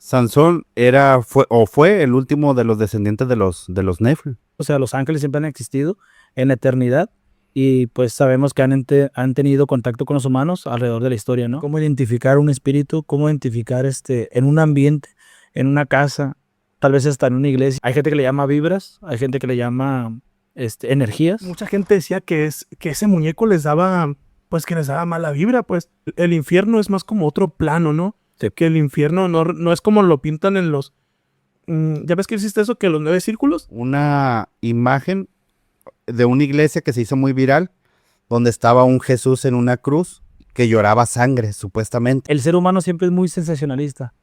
Sansón fue el último de los descendientes de los Nephilim. O sea, los ángeles siempre han existido en la eternidad y pues sabemos que han tenido contacto con los humanos alrededor de la historia, ¿no? Cómo identificar un espíritu, cómo identificar en un ambiente, en una casa, tal vez hasta en una iglesia. Hay gente que le llama vibras, hay gente que le llama energías. Mucha gente decía que ese muñeco les daba mala vibra, pues. El infierno es más como otro plano, ¿no? Sí. Que el infierno no es como lo pintan en los... ¿Ya ves que existe eso, que los 9 círculos? Una imagen de una iglesia que se hizo muy viral, donde estaba un Jesús en una cruz que lloraba sangre, supuestamente. El ser humano siempre es muy sensacionalista.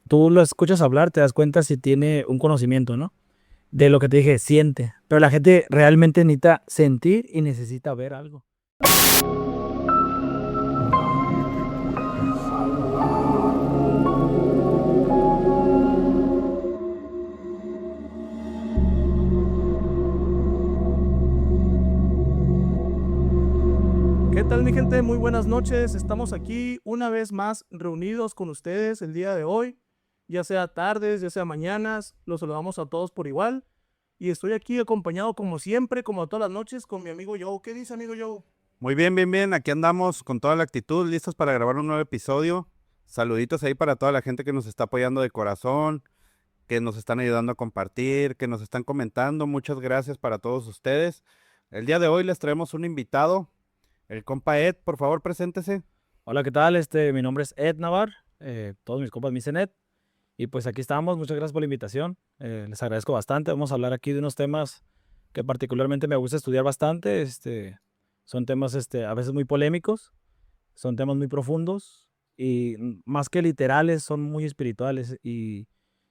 Tú lo escuchas hablar, te das cuenta si tiene un conocimiento, ¿no? De lo que te dije, siente. Pero la gente realmente necesita sentir y necesita ver algo. ¿Qué tal, mi gente? Muy buenas noches. Estamos aquí una vez más reunidos con ustedes el día de hoy. Ya sea tardes, ya sea mañanas, los saludamos a todos por igual. Y estoy aquí acompañado como siempre, como todas las noches, con mi amigo Joe. ¿Qué dice, amigo Joe? Muy bien, bien, bien. Aquí andamos con toda la actitud, listos para grabar un nuevo episodio. Saluditos ahí para toda la gente que nos está apoyando de corazón, que nos están ayudando a compartir, que nos están comentando. Muchas gracias para todos ustedes. El día de hoy les traemos un invitado, el compa Ed. Por favor, preséntese. Hola, ¿qué tal? Mi nombre es Ed Navar. Todos mis compas me dicen Ed. Y pues aquí estamos. Muchas gracias por la invitación. Les agradezco bastante. Vamos a hablar aquí de unos temas que particularmente me gusta estudiar bastante. Son temas a veces muy polémicos. Son temas muy profundos. Y más que literales, son muy espirituales. Y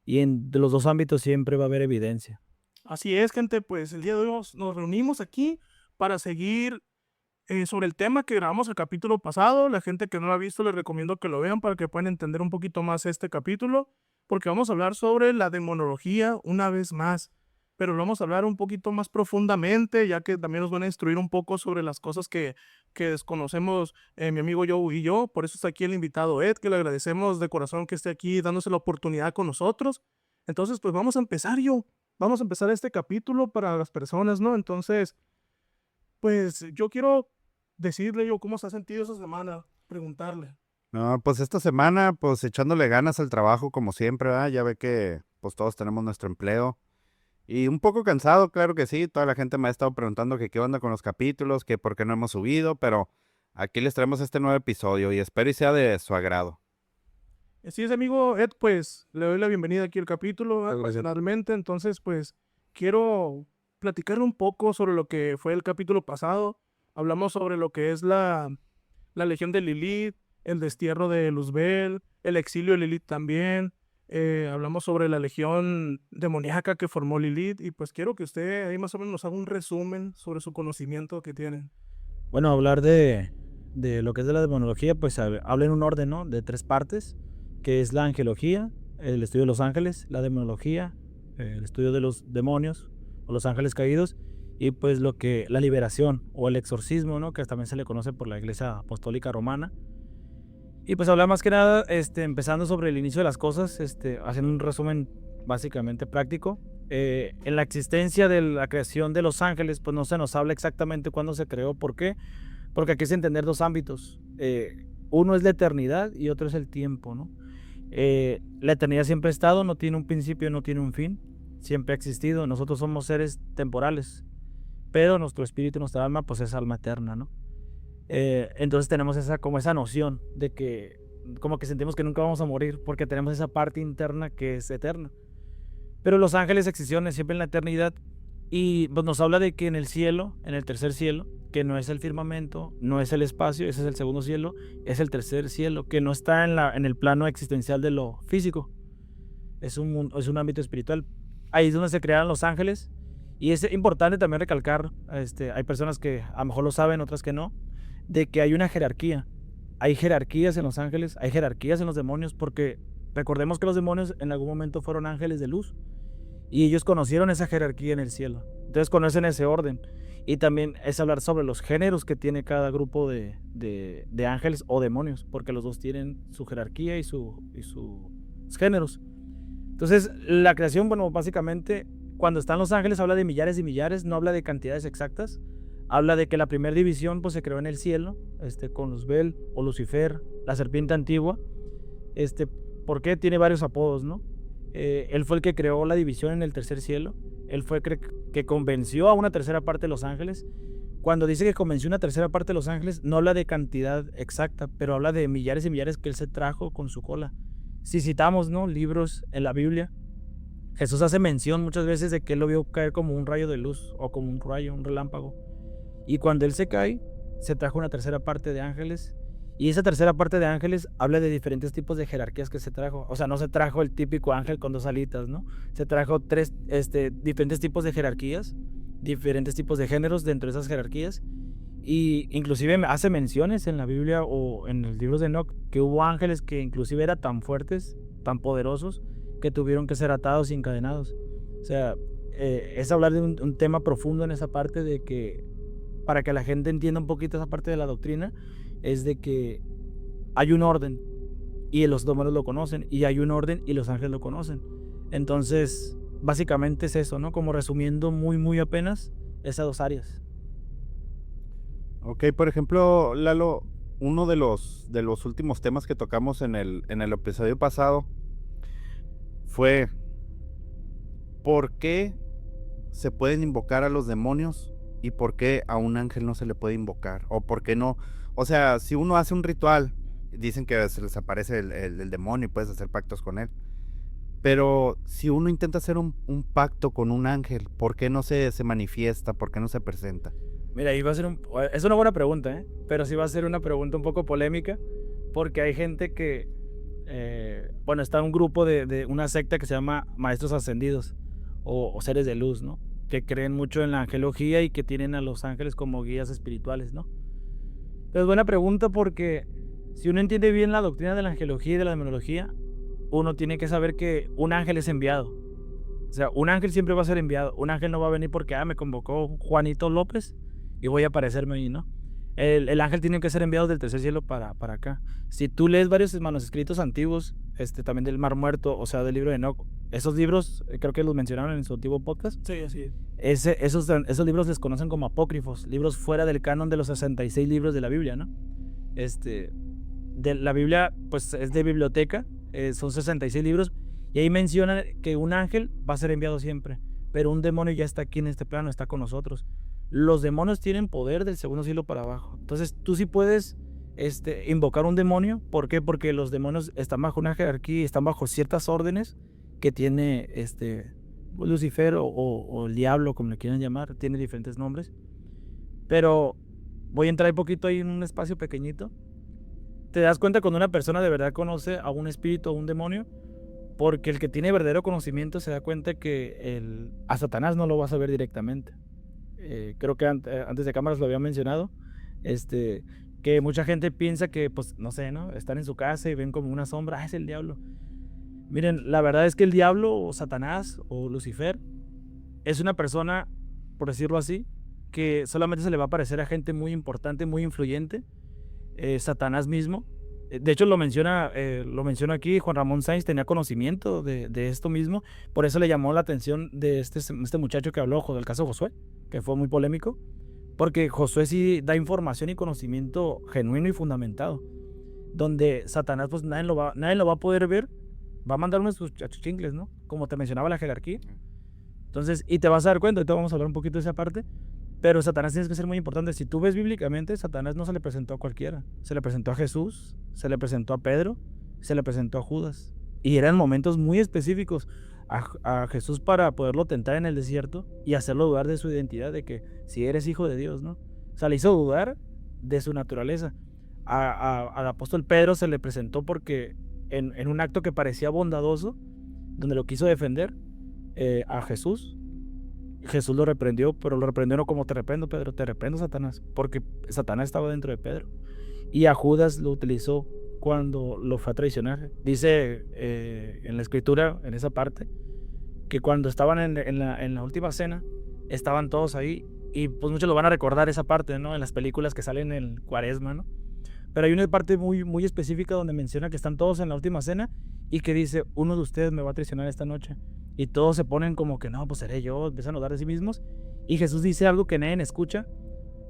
de los dos ámbitos siempre va a haber evidencia. Así es, gente, pues el día de hoy nos reunimos aquí para seguir sobre el tema que grabamos el capítulo pasado. La gente que no lo ha visto, les recomiendo que lo vean para que puedan entender un poquito más este capítulo, porque vamos a hablar sobre la demonología una vez más, pero lo vamos a hablar un poquito más profundamente, ya que también nos van a instruir un poco sobre las cosas que desconocemos mi amigo Joe y yo. Por eso está aquí el invitado Ed, que le agradecemos de corazón que esté aquí dándose la oportunidad con nosotros. Entonces, pues vamos a empezar, vamos a empezar este capítulo para las personas, ¿no? Entonces, pues yo quiero decirle cómo se ha sentido esa semana, preguntarle. No, pues esta semana, pues echándole ganas al trabajo como siempre, ¿verdad? Ya ve que pues todos tenemos nuestro empleo. Y un poco cansado, claro que sí. Toda la gente me ha estado preguntando que qué onda con los capítulos, que por qué no hemos subido, pero aquí les traemos este nuevo episodio y espero y sea de su agrado. Así es, amigo Ed, pues le doy la bienvenida aquí al capítulo, personalmente. Entonces, pues quiero platicarle un poco sobre lo que fue el capítulo pasado. Hablamos sobre lo que es la legión de Lilith, el destierro de Luzbel, el exilio de Lilith también. Hablamos sobre la legión demoníaca que formó Lilith. Y pues quiero que usted ahí más o menos nos haga un resumen sobre su conocimiento que tiene. Bueno, hablar de lo que es de la demonología, pues habla en un orden, ¿no? De 3 partes, que es la angelología, el estudio de los ángeles, la demonología, el estudio de los demonios o los ángeles caídos, y pues la liberación o el exorcismo, ¿no? Que también se le conoce por la Iglesia Apostólica Romana. Y pues hablar más que nada, empezando sobre el inicio de las cosas, haciendo un resumen básicamente práctico. En la existencia de la creación de los ángeles, pues no se nos habla exactamente cuándo se creó, ¿por qué? Porque aquí es entender 2 ámbitos. Uno es la eternidad y otro es el tiempo, ¿no? La eternidad siempre ha estado, no tiene un principio, no tiene un fin, siempre ha existido. Nosotros somos seres temporales, pero nuestro espíritu y nuestra alma, pues es alma eterna, ¿no? Entonces tenemos esa noción de que como que sentimos que nunca vamos a morir porque tenemos esa parte interna que es eterna. Pero los ángeles existieron siempre en la eternidad y pues, nos habla de que en el cielo, en el tercer cielo, que no es el firmamento, no es el espacio, ese es el segundo cielo, es el tercer cielo, que no está en el plano existencial de lo físico, es un ámbito espiritual. Ahí es donde se crearon los ángeles y es importante también recalcar, hay personas que a lo mejor lo saben, otras que no, de que hay una jerarquía. Hay jerarquías en los ángeles, hay jerarquías en los demonios, porque recordemos que los demonios en algún momento fueron ángeles de luz y ellos conocieron esa jerarquía en el cielo. Entonces conocen ese orden. Y también es hablar sobre los géneros que tiene cada grupo de ángeles o demonios, porque los dos tienen su jerarquía y su géneros. Entonces, la creación, bueno, básicamente, cuando están los ángeles habla de millares y millares, no habla de cantidades exactas. Habla de que la primera división pues se creó en el cielo, con Luzbel o Lucifer, la serpiente antigua. ¿Por qué? Tiene varios apodos, ¿no? Él fue el que creó la división en el tercer cielo. Él fue que convenció a una tercera parte de los ángeles. Cuando dice que convenció a una tercera parte de los ángeles, no habla de cantidad exacta, pero habla de millares y millares que él se trajo con su cola. Si citamos, ¿no?, libros en la Biblia, Jesús hace mención muchas veces de que él lo vio caer como un rayo de luz o como un rayo, un relámpago. Y cuando él se cae, se trajo una tercera parte de ángeles. Y esa tercera parte de ángeles habla de diferentes tipos de jerarquías que se trajo. O sea, no se trajo el típico ángel con 2 alitas, ¿no? Se trajo 3 diferentes tipos de jerarquías, diferentes tipos de géneros dentro de esas jerarquías. Y inclusive hace menciones en la Biblia o en los libros de Enoch que hubo ángeles que inclusive eran tan fuertes, tan poderosos, que tuvieron que ser atados y encadenados. O sea, es hablar de un tema profundo en esa parte de que, para que la gente entienda un poquito esa parte de la doctrina, es de que hay un orden y los demonios lo conocen, y hay un orden y los ángeles lo conocen. Entonces, básicamente es eso, ¿no? Como resumiendo muy apenas esas 2 áreas. Ok, por ejemplo, Lalo, uno de los últimos temas que tocamos en el episodio pasado fue ¿por qué se pueden invocar a los demonios y por qué a un ángel no se le puede invocar? O por qué no. O sea, si uno hace un ritual, dicen que se les aparece el demonio y puedes hacer pactos con él. Pero si uno intenta hacer un pacto con un ángel, ¿por qué no se manifiesta? ¿Por qué no se presenta? Mira, ahí va a ser es una buena pregunta, ¿eh? Pero sí va a ser una pregunta un poco polémica, porque hay gente que, bueno, está un grupo de una secta que se llama Maestros Ascendidos o Seres de Luz, ¿no? Que creen mucho en la angelología y que tienen a los ángeles como guías espirituales, ¿no? Entonces, buena pregunta, porque si uno entiende bien la doctrina de la angelología y de la demonología, uno tiene que saber que un ángel es enviado. O sea, un ángel siempre va a ser enviado. Un ángel no va a venir porque me convocó Juanito López y voy a aparecerme ahí, ¿no? El ángel tiene que ser enviado del tercer cielo para acá. Si tú lees varios manuscritos antiguos, también del Mar Muerto, o sea, del libro de Enoch, esos libros, creo que los mencionaron en su antiguo podcast. Sí, así es. Esos libros les conocen como apócrifos, libros fuera del canon de los 66 libros de la Biblia, ¿no? De la Biblia, pues es de biblioteca, son 66 libros, y ahí mencionan que un ángel va a ser enviado siempre, pero un demonio ya está aquí en este plano, está con nosotros. Los demonios tienen poder del segundo cielo para abajo. Entonces tú sí puedes invocar un demonio. ¿Por qué? Porque los demonios están bajo una jerarquía, están bajo ciertas órdenes que tiene Lucifer o el diablo, como le quieran llamar. Tiene diferentes nombres. Pero voy a entrar un poquito ahí en un espacio pequeñito. Te das cuenta cuando una persona de verdad conoce a un espíritu o un demonio, porque el que tiene verdadero conocimiento se da cuenta que a Satanás no lo vas a ver directamente. Creo que antes de cámaras lo había mencionado, que mucha gente piensa que, pues, no sé, ¿no? Están en su casa y ven como una sombra, es el diablo. Miren, la verdad es que el diablo o Satanás o Lucifer es una persona, por decirlo así, que solamente se le va a aparecer a gente muy importante, muy influyente. Satanás mismo, de hecho lo menciona aquí, Juan Ramón Sáenz tenía conocimiento de esto mismo, por eso le llamó la atención de este muchacho que habló del caso Josué, que fue muy polémico, porque Josué sí da información y conocimiento genuino y fundamentado, donde Satanás pues nadie lo va a poder ver, va a mandar unos achuchincles, ¿no? Como te mencionaba la jerarquía. Entonces, y te vas a dar cuenta, ahorita vamos a hablar un poquito de esa parte, pero Satanás tiene que ser muy importante. Si tú ves bíblicamente, Satanás no se le presentó a cualquiera. Se le presentó a Jesús, se le presentó a Pedro, se le presentó a Judas. Y eran momentos muy específicos a Jesús para poderlo tentar en el desierto y hacerlo dudar de su identidad, de que si eres hijo de Dios, ¿no? O sea, le hizo dudar de su naturaleza. Al apóstol Pedro se le presentó porque en un acto que parecía bondadoso, donde lo quiso defender a Jesús lo reprendió, pero lo reprendió no como te reprendo, Pedro, te reprendo, Satanás, porque Satanás estaba dentro de Pedro. Y a Judas lo utilizó cuando lo fue a traicionar. Dice en la escritura, en esa parte, que cuando estaban en la última cena, estaban todos ahí, y pues muchos lo van a recordar esa parte, ¿no? En las películas que salen en Cuaresma, ¿no? Pero hay una parte muy específica donde menciona que están todos en la última cena y que dice, uno de ustedes me va a traicionar esta noche. Y todos se ponen como que no, pues seré yo, empiezan a dudar de sí mismos. Y Jesús dice algo que nadie escucha.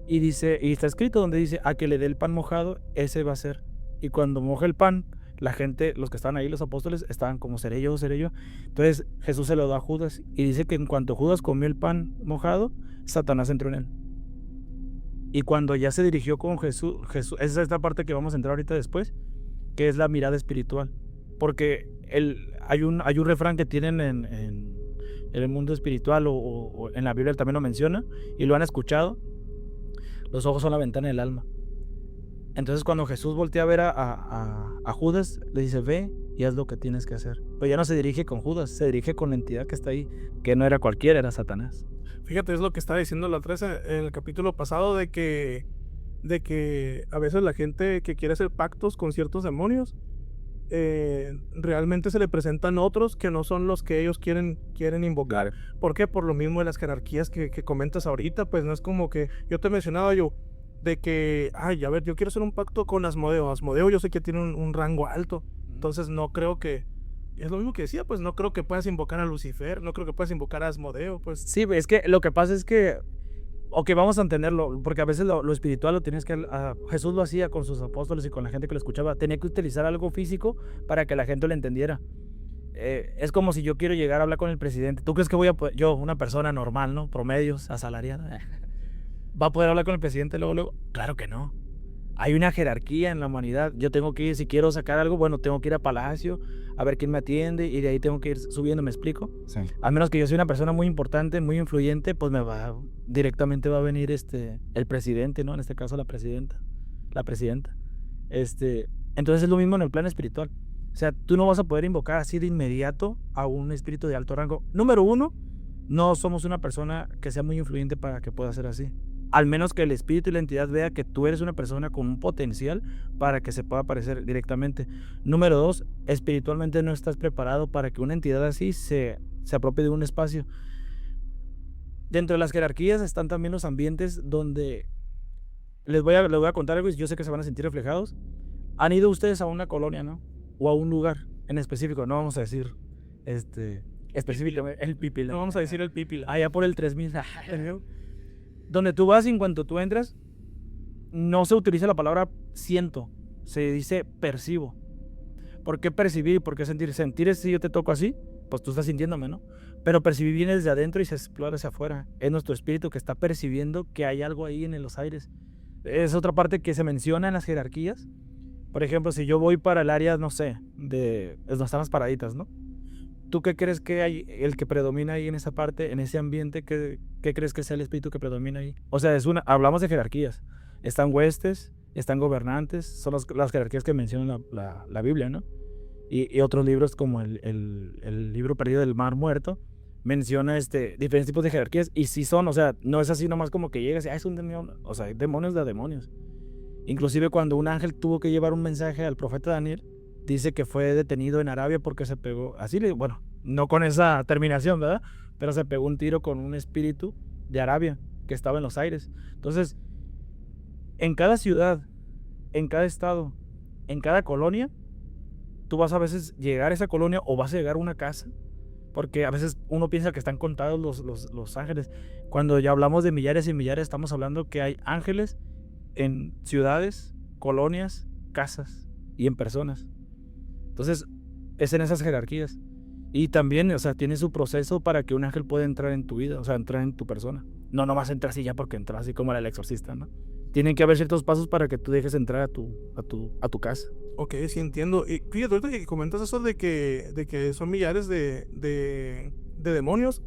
Y dice, y está escrito donde dice, a que le dé el pan mojado, ese va a ser. Y cuando moja el pan, la gente, los que estaban ahí, los apóstoles, estaban como, seré yo, seré yo. Entonces Jesús se lo da a Judas y dice que en cuanto Judas comió el pan mojado, Satanás entró en él. Y cuando ya se dirigió con Jesús, esa es esta parte que vamos a entrar ahorita después, que es la mirada espiritual. Porque hay un refrán que tienen en el mundo espiritual o en la Biblia también lo menciona y lo han escuchado. Los ojos son la ventana del alma. Entonces cuando Jesús voltea a ver a Judas, le dice, ve y haz lo que tienes que hacer. Pero ya no se dirige con Judas, se dirige con la entidad que está ahí, que no era cualquiera, era Satanás. Fíjate, es lo que estaba diciendo la 13 en el capítulo pasado de que a veces la gente que quiere hacer pactos con ciertos demonios, realmente se le presentan otros que no son los que ellos quieren invocar. ¿Por qué? Por lo mismo de las jerarquías que comentas ahorita, pues no es como que yo te mencionaba de que, ay, a ver, yo quiero hacer un pacto con Asmodeo. Asmodeo yo sé que tiene un rango alto, entonces no creo que, es lo mismo que decía, pues no creo que puedas invocar a Lucifer, no creo que puedas invocar a Asmodeo, pues. Sí, es que lo que pasa es que, ok, vamos a entenderlo, porque a veces lo espiritual lo tienes que, Jesús lo hacía con sus apóstoles y con la gente que lo escuchaba, tenía que utilizar algo físico para que la gente lo entendiera. Es como si yo quiero llegar a hablar con el presidente. ¿Tú crees que voy a poder, yo, una persona normal, ¿no? Promedios, asalariada, va a poder hablar con el presidente luego? Claro que no. Hay una jerarquía en la humanidad. Yo tengo que ir, si quiero sacar algo, bueno, tengo que ir a Palacio, a ver quién me atiende, y de ahí tengo que ir subiendo, ¿me explico? Sí. A menos que yo sea una persona muy importante, muy influyente, pues directamente va a venir el presidente, ¿no? En este caso la presidenta. Entonces es lo mismo en el plano espiritual. O sea, tú no vas a poder invocar así de inmediato a un espíritu de alto rango. Número uno, no somos una persona que sea muy influyente para que pueda ser así. Al menos que el espíritu y la entidad vea que tú eres una persona con un potencial para que se pueda aparecer directamente. Número dos, espiritualmente no estás preparado para que una entidad así se apropie de un espacio. Dentro de las jerarquías están también los ambientes donde les voy a contar algo y yo sé que se van a sentir reflejados. Han ido ustedes a una colonia, ¿no? O a un lugar en específico, no vamos a decir específicamente el Pipila. No vamos a decir el Pipila. Allá por el 3000. Donde tú vas y en cuanto tú entras, no se utiliza la palabra siento, se dice percibo. ¿Por qué percibir? ¿Por qué sentir? Sentir es si yo te toco así, pues tú estás sintiéndome, ¿no? Pero percibir viene desde adentro y se explora hacia afuera. Es nuestro espíritu que está percibiendo que hay algo ahí en los aires. Es otra parte que se menciona en las jerarquías. Por ejemplo, si yo voy para el área, no sé, de donde están las paraditas, ¿no? ¿Tú qué crees que hay, el que predomina ahí en esa parte, en ese ambiente? ¿Qué crees que sea el espíritu que predomina ahí? O sea, hablamos de jerarquías. Están huestes, están gobernantes, son las jerarquías que menciona la Biblia, ¿no? Y otros libros como el libro perdido del Mar Muerto menciona diferentes tipos de jerarquías y sí son, o sea, no es así nomás como que llegas y es un demonio, o sea, hay demonios de demonios. Inclusive cuando un ángel tuvo que llevar un mensaje al profeta Daniel, dice que fue detenido en Arabia porque se pegó, bueno, no con esa terminación, ¿verdad? Pero se pegó un tiro con un espíritu de Arabia que estaba en los aires. Entonces, en cada ciudad, en cada estado, en cada colonia, tú vas a veces llegar a esa colonia o vas a llegar a una casa, porque a veces uno piensa que están contados los ángeles. Cuando ya hablamos de millares y millares, estamos hablando que hay ángeles en ciudades, colonias, casas y en personas. Entonces, es en esas jerarquías. Y también, o sea, tiene su proceso para que un ángel pueda entrar en tu vida, o sea, entrar en tu persona. No nomás entrar así ya porque entras, así como el exorcista, ¿no? Tienen que haber ciertos pasos para que tú dejes entrar a tu casa. Ok, sí entiendo. Y fíjate, ahorita que comentas eso de que son millares de demonios.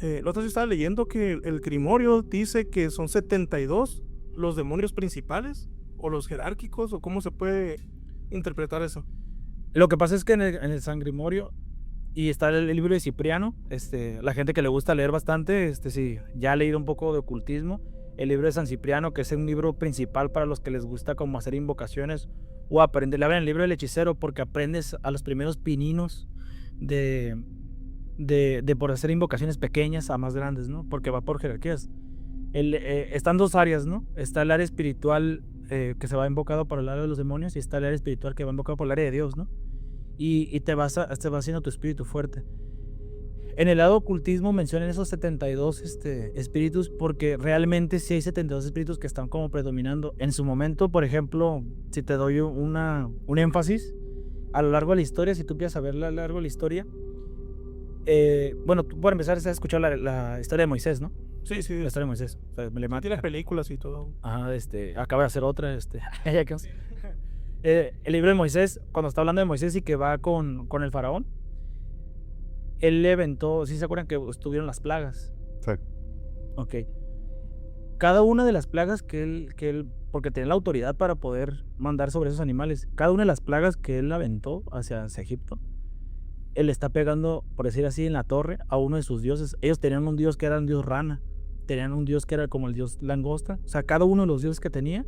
La otra vez estaba leyendo que el Grimorio dice que son 72 los demonios principales, o los jerárquicos, o cómo se puede interpretar eso. Lo que pasa es que en el San Grimorio, y está el libro de Cipriano, la gente que le gusta leer bastante, sí, ya ha leído un poco de ocultismo, el libro de San Cipriano, que es un libro principal para los que les gusta como hacer invocaciones o aprender. Le hablan el libro del hechicero porque aprendes a los primeros pininos de por hacer invocaciones pequeñas a más grandes, ¿no? Porque va por jerarquías. Están dos áreas, ¿no? Está el área espiritual que se va invocado por el área de los demonios y está el área espiritual que va invocado por el área de Dios, ¿no? y te va haciendo tu espíritu fuerte. En el lado ocultismo mencionan esos 72 espíritus porque realmente sí hay 72 espíritus que están como predominando. En su momento, por ejemplo, si te doy un énfasis, a lo largo de la historia, si tú empiezas a ver a lo largo de la historia, bueno, tú por empezar has escuchado la historia de Moisés, ¿no? Sí, La historia de Moisés. O sea, tienes películas y todo. Ajá, acaba de hacer otra, ya que el libro de Moisés, cuando está hablando de Moisés y que va con el faraón, él le aventó, ¿sí se acuerdan que estuvieron las plagas? Sí. Ok. Cada una de las plagas que él, porque tenía la autoridad para poder mandar sobre esos animales, cada una de las plagas que él aventó hacia Egipto, él está pegando, por decir así, en la torre a uno de sus dioses. Ellos tenían un dios que era un dios rana, tenían un dios que era como el dios langosta. O sea, cada uno de los dioses que tenía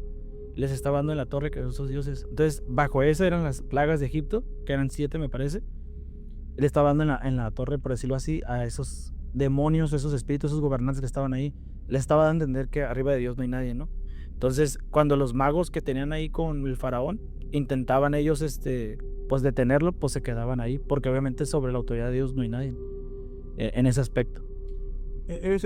les estaba dando en la torre que eran esos dioses. Entonces, bajo eso eran las plagas de Egipto, que eran 7, me parece. Él estaba dando en la torre, por decirlo así, a esos demonios, esos espíritus, esos gobernantes que estaban ahí. Les estaba dando a entender que arriba de Dios no hay nadie, ¿no? Entonces, cuando los magos que tenían ahí con el faraón intentaban ellos, pues detenerlo, pues se quedaban ahí, porque obviamente sobre la autoridad de Dios no hay nadie en ese aspecto.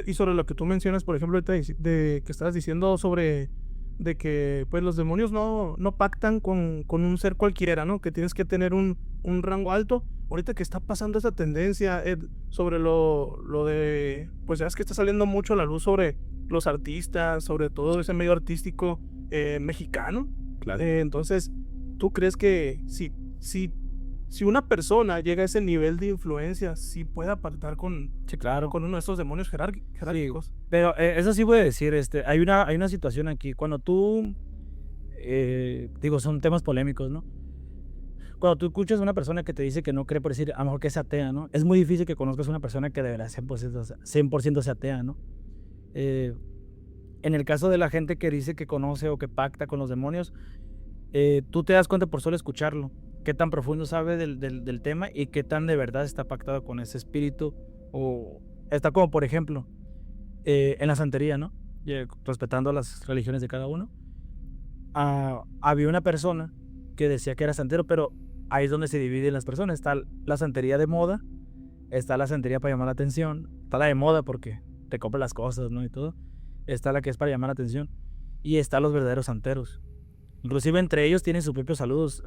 Y sobre lo que tú mencionas, por ejemplo, ahorita de que estabas diciendo sobre de que pues los demonios no pactan con un ser cualquiera, ¿no? Que tienes que tener un rango alto. Ahorita que está pasando esa tendencia, Ed, sobre lo de, pues ya es que está saliendo mucho a la luz sobre los artistas, sobre todo ese medio artístico mexicano. Claro. Entonces, ¿tú crees que si una persona llega a ese nivel de influencia, sí puede pactar con Sí, claro. uno de estos demonios jerárquicos? Sí, pero eso sí voy a decir, hay una situación aquí. Cuando tú, digo, son temas polémicos, ¿no? Cuando tú escuchas a una persona que te dice que no cree, por decir, a lo mejor que es atea, ¿no? Es muy difícil que conozcas a una persona que de verdad 100% sea atea, ¿no? En el caso de la gente que dice que conoce o que pacta con los demonios, tú te das cuenta por solo escucharlo, qué tan profundo sabe del tema y qué tan de verdad está pactado con ese espíritu. O está como, por ejemplo, en la santería, ¿no? Respetando las religiones de cada uno. Había una persona que decía que era santero, pero ahí es donde se dividen las personas. Está la santería de moda, está la santería para llamar la atención, está la de moda porque te compra las cosas, ¿no? Y todo. Está la que es para llamar la atención. Y está los verdaderos santeros. Inclusive entre ellos tienen sus propios saludos.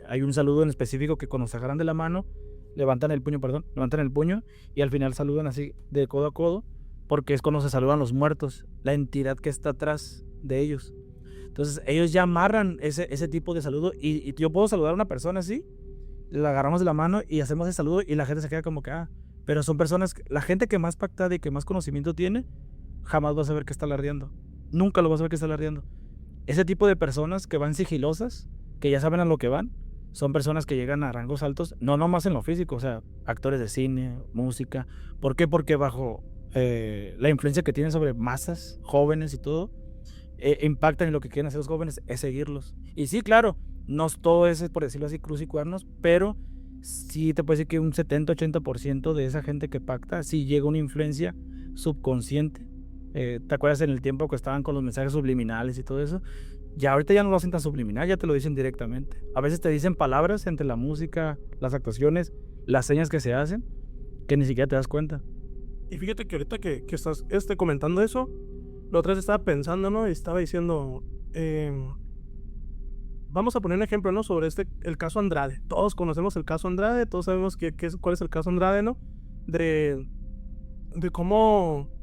Hay un saludo en específico que cuando se agarran de la mano, levantan el puño y al final saludan así de codo a codo, porque es cuando se saludan los muertos, la entidad que está atrás de ellos. Entonces ellos ya amarran ese tipo de saludo y yo puedo saludar a una persona así, la agarramos de la mano y hacemos el saludo y la gente se queda como que, pero son personas, la gente que más pactada y que más conocimiento tiene, jamás vas a ver que está alardeando. Nunca lo vas a ver que está alardeando. Ese tipo de personas que van sigilosas, que ya saben a lo que van, son personas que llegan a rangos altos, no nomás en lo físico, o sea, actores de cine, música. ¿Por qué? Porque bajo la influencia que tienen sobre masas, jóvenes y todo, impactan en lo que quieren hacer los jóvenes, es seguirlos. Y sí, claro, no todo es, por decirlo así, cruz y cuernos, pero sí te puedo decir que un 70-80% de esa gente que pacta, sí llega una influencia subconsciente. ¿Te acuerdas en el tiempo que estaban con los mensajes subliminales y todo eso? Ya ahorita ya no lo hacen tan subliminal, ya te lo dicen directamente. A veces te dicen palabras entre la música, las actuaciones, las señas que se hacen, que ni siquiera te das cuenta. Y fíjate que ahorita que estás comentando eso, la otra vez estaba pensando, ¿no? Y estaba diciendo, vamos a poner un ejemplo, ¿no? Sobre el caso Andrade. Todos conocemos el caso Andrade, todos sabemos cuál es el caso Andrade, ¿no? De cómo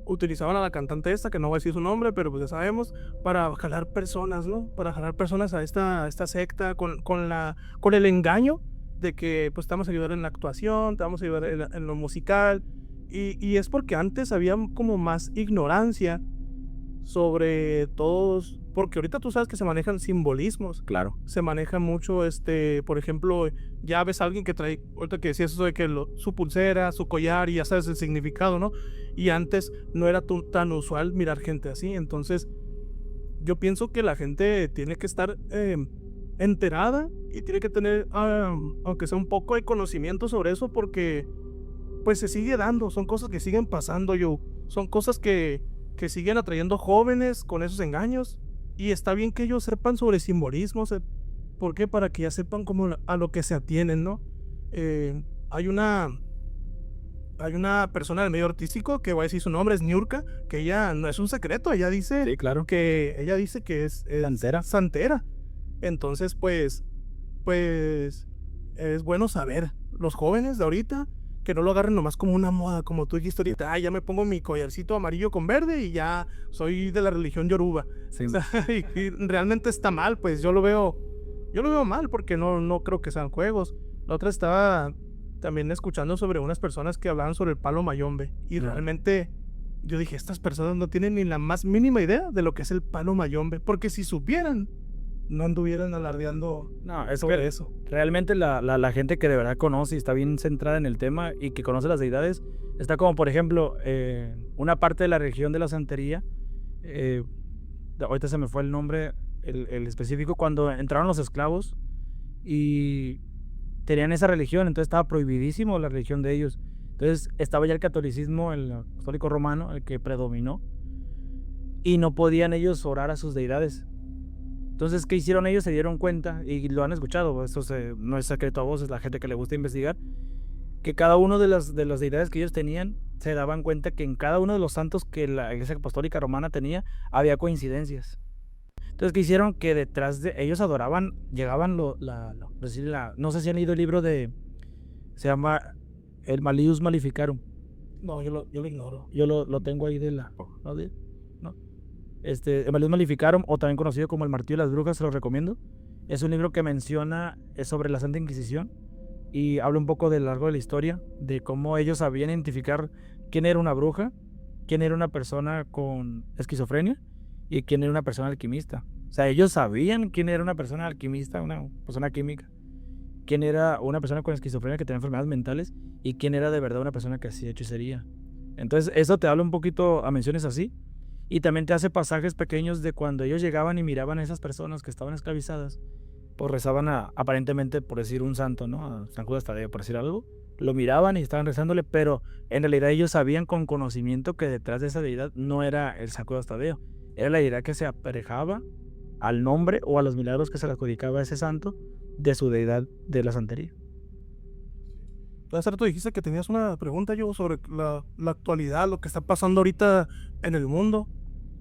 utilizaban a la cantante esta, que no voy a decir su nombre, pero pues ya sabemos, para jalar personas, ¿no? Para jalar personas a esta secta con el engaño de que pues te vamos a ayudar en la actuación, te vamos a ayudar en lo musical. Y es porque antes había como más ignorancia sobre todos, porque ahorita tú sabes que se manejan simbolismos. Claro. Se maneja mucho, por ejemplo, ya ves a alguien que trae, ahorita que decías eso de que su pulsera, su collar, y ya sabes el significado, ¿no? Y antes no era tan usual mirar gente así. Entonces, yo pienso que la gente tiene que estar enterada y tiene que tener, aunque sea un poco de conocimiento sobre eso, porque pues se sigue dando, son cosas que siguen pasando, son cosas que siguen atrayendo jóvenes con esos engaños, y está bien que ellos sepan sobre simbolismos, ¿Por qué? Para que ya sepan como a lo que se atienen, ¿no? Hay una persona del medio artístico que voy a decir su nombre, es Niurka, que ella no es un secreto, ella dice Sí, claro. que es Santera. santera. Entonces, pues es bueno saber, los jóvenes de ahorita, que no lo agarren nomás como una moda, como tú dijiste ahorita, ya me pongo mi collarcito amarillo con verde y ya soy de la religión yoruba. Sí. O sea, y realmente está mal, pues yo lo veo mal porque no creo que sean juegos. La otra estaba también escuchando sobre unas personas que hablaban sobre el palo mayombe y realmente yo dije, estas personas no tienen ni la más mínima idea de lo que es el palo mayombe, porque si supieran, no anduvieran alardeando No, es sobre que eso. realmente la gente que de verdad conoce y está bien centrada en el tema y que conoce las deidades, está como, por ejemplo, una parte de la religión de la santería, ahorita se me fue el nombre, el específico, cuando entraron los esclavos y tenían esa religión, entonces estaba prohibidísimo la religión de ellos. Entonces estaba ya el catolicismo, el apostólico romano, el que predominó, y no podían ellos orar a sus deidades. Entonces, ¿qué hicieron ellos? Se dieron cuenta, y lo han escuchado, esto no es secreto a voces, la gente que le gusta investigar, que cada uno de las deidades que ellos tenían, se daban cuenta que en cada uno de los santos que la Iglesia Apostólica Romana tenía, había coincidencias. Entonces, ¿qué hicieron? Que detrás de ellos adoraban, llegaban no sé si han leído el libro se llama El Malleus Maleficarum. No, yo lo ignoro. Yo lo tengo ahí ¿no? El Malleus Maleficarum, o también conocido como El Martillo de las Brujas, se lo recomiendo. Es un libro que menciona sobre la Santa Inquisición y habla un poco de lo largo de la historia, de cómo ellos sabían identificar quién era una bruja, quién era una persona con esquizofrenia y quién era una persona alquimista. O sea, ellos sabían quién era una persona alquimista, una persona química, quién era una persona con esquizofrenia que tenía enfermedades mentales y quién era de verdad una persona que hacía hechicería. Entonces, eso te habla un poquito a menciones así. Y también te hace pasajes pequeños de cuando ellos llegaban y miraban a esas personas que estaban esclavizadas, pues rezaban aparentemente, por decir un santo, ¿no? A San Judas Tadeo, por decir algo. Lo miraban y estaban rezándole, pero en realidad ellos sabían con conocimiento que detrás de esa deidad no era el San Judas Tadeo, era la deidad que se aparejaba al nombre o a los milagros que se le adjudicaba a ese santo de su deidad de la santería. Hace rato dijiste que tenías una pregunta, yo, sobre la actualidad, lo que está pasando ahorita en el mundo.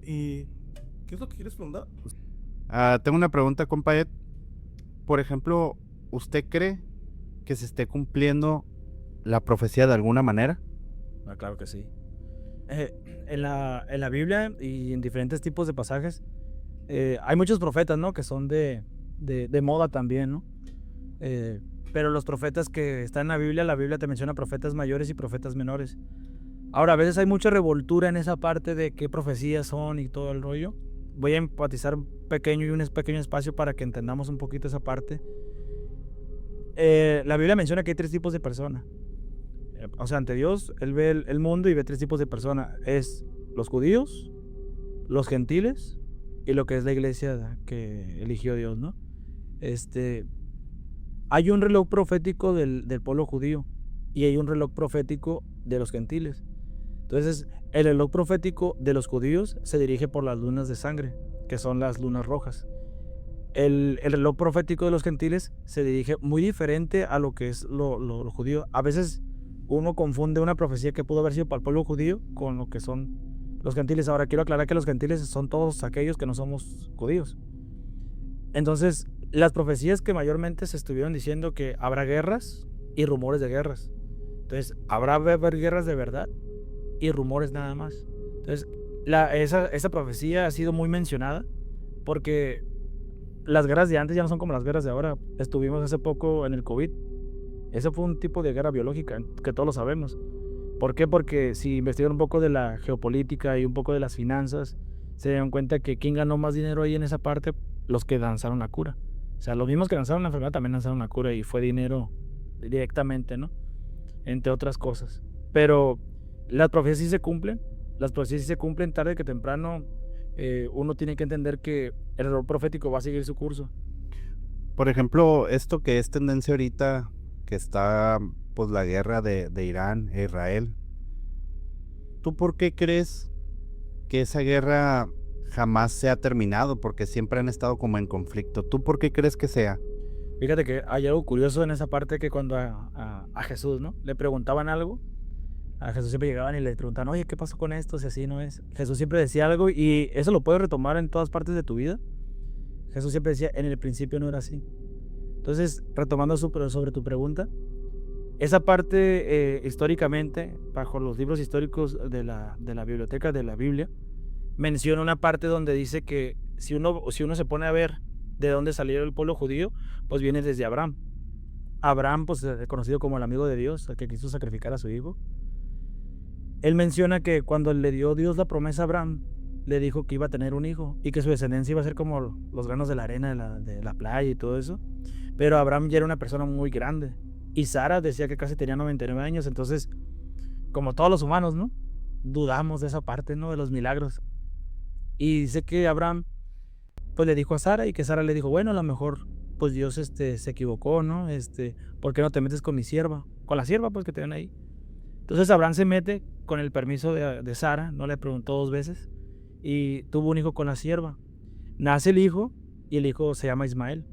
¿Y qué es lo que quieres preguntar? Tengo una pregunta, compa Ed. Por ejemplo, ¿usted cree que se esté cumpliendo la profecía de alguna manera? Claro que sí. En la Biblia y en diferentes tipos de pasajes hay muchos profetas, ¿no? Que son de moda también, ¿no? Pero los profetas que están en la Biblia te menciona profetas mayores y profetas menores. Ahora, a veces hay mucha revoltura en esa parte de qué profecías son y todo el rollo. Voy a enfatizar un pequeño espacio para que entendamos un poquito esa parte. La Biblia menciona que hay tres tipos de personas. O sea, ante Dios, Él ve el mundo y ve tres tipos de personas. Es los judíos, los gentiles y lo que es la iglesia que eligió Dios, ¿no? Hay un reloj profético del pueblo judío y hay un reloj profético de los gentiles. Entonces, el reloj profético de los judíos se dirige por las lunas de sangre, que son las lunas rojas. El reloj profético de los gentiles se dirige muy diferente a lo que es lo judío. A veces uno confunde una profecía que pudo haber sido para el pueblo judío con lo que son los gentiles. Ahora, quiero aclarar que los gentiles son todos aquellos que no somos judíos. Entonces, las profecías que mayormente se estuvieron diciendo que habrá guerras y rumores de guerras. Entonces, habrá guerras de verdad y rumores nada más. Entonces, esa profecía ha sido muy mencionada porque las guerras de antes ya no son como las guerras de ahora. Estuvimos hace poco en el COVID. Ese fue un tipo de guerra biológica que todos lo sabemos. ¿Por qué? Porque si investigan un poco de la geopolítica y un poco de las finanzas, se dan cuenta que quien ganó más dinero ahí en esa parte, los que lanzaron la cura. O sea, los mismos que lanzaron la enfermedad también lanzaron la cura y fue dinero directamente, ¿no? Entre otras cosas. Pero las profecías sí se cumplen. Las profecías sí se cumplen tarde que temprano. Uno tiene que entender que el error profético va a seguir su curso. Por ejemplo, esto que es tendencia ahorita, que está pues la guerra de Irán e Israel. ¿Tú por qué crees que esa guerra jamás se ha terminado? Porque siempre han estado como en conflicto. ¿Tú por qué crees que sea? Fíjate que hay algo curioso en esa parte, que cuando a Jesús, ¿no? Le preguntaban algo, a Jesús siempre llegaban y le preguntaban, oye, ¿qué pasó con esto? Si así no es. Jesús siempre decía algo, y eso lo puedes retomar en todas partes de tu vida. Jesús siempre decía, en el principio no era así. Entonces, retomando sobre tu pregunta, esa parte históricamente, bajo los libros históricos de la biblioteca de la Biblia, menciona una parte donde dice que si uno se pone a ver de dónde salió el pueblo judío, pues viene desde Abraham. Abraham, pues conocido como el amigo de Dios, el que quiso sacrificar a su hijo. Él menciona que cuando le dio Dios la promesa a Abraham, le dijo que iba a tener un hijo y que su descendencia iba a ser como los granos de la arena de la playa y todo eso. Pero Abraham ya era una persona muy grande, y Sara decía que casi tenía 99 años. Entonces, como todos los humanos, ¿no? Dudamos de esa parte, ¿no? De los milagros. Y dice que Abraham pues le dijo a Sara, y que Sara le dijo, bueno, a lo mejor pues Dios se equivocó, ¿no? ¿Por qué no te metes con mi sierva? Con la sierva pues que te ven ahí. Entonces Abraham se mete con el permiso de Sara, no le preguntó 2 veces, y tuvo un hijo con la sierva. Nace el hijo, y el hijo se llama Ismael.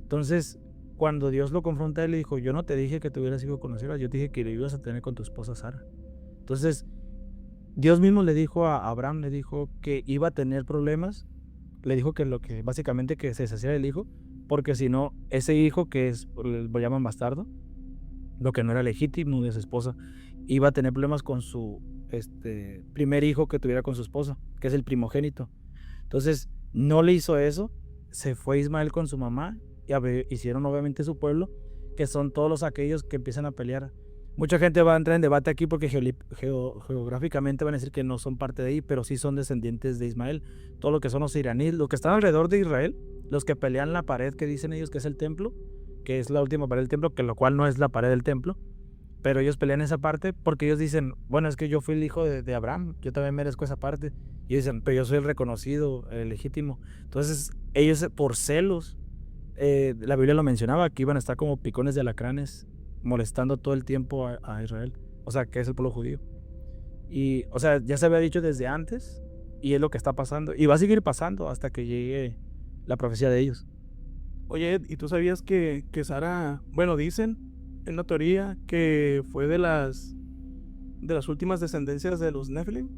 Entonces, cuando Dios lo confronta, él le dijo, yo no te dije que tuvieras hijo con la sierva, yo te dije que lo ibas a tener con tu esposa Sara. Entonces, Dios mismo le dijo a Abraham, le dijo que iba a tener problemas, le dijo que básicamente que se deshaciera del hijo, porque si no, ese hijo que lo llaman bastardo, lo que no era legítimo de su esposa, iba a tener problemas con su primer hijo que tuviera con su esposa, que es el primogénito. Entonces, no le hizo eso, se fue Ismael con su mamá, y hicieron obviamente su pueblo, que son todos aquellos que empiezan a pelear. Mucha gente va a entrar en debate aquí porque geográficamente van a decir que no son parte de ahí, pero sí son descendientes de Ismael. Todo lo que son los iraníes, los que están alrededor de Israel, los que pelean la pared que dicen ellos que es el templo, que es la última pared del templo, que lo cual no es la pared del templo, pero ellos pelean esa parte porque ellos dicen, bueno, es que yo fui el hijo de Abraham, yo también merezco esa parte. Y ellos dicen, pero yo soy el reconocido, el legítimo. Entonces ellos, por celos, la Biblia lo mencionaba, que iban a estar como picones de alacranes, molestando todo el tiempo a Israel, o sea, que es el pueblo judío. Y, o sea, ya se había dicho desde antes, y es lo que está pasando, y va a seguir pasando hasta que llegue la profecía de ellos. Oye, ¿y tú sabías que Sara, bueno, dicen en una teoría que fue de las últimas descendencias de los Nephilim?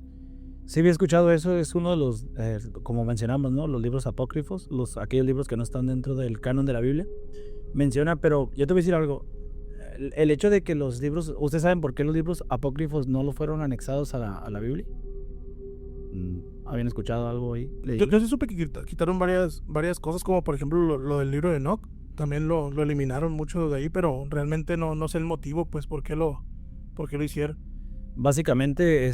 Sí, había escuchado eso, es uno de los, como mencionamos, ¿no? Los libros apócrifos, aquellos libros que no están dentro del canon de la Biblia, menciona, pero yo te voy a decir algo. El hecho de que los libros, ¿ustedes saben por qué los libros apócrifos no lo fueron anexados a la Biblia? ¿Habían escuchado algo ahí? Yo sí supe que quitaron varias cosas, como por ejemplo lo del libro de Enoch. También lo eliminaron mucho de ahí, pero realmente no sé el motivo, pues, por qué lo hicieron. Básicamente,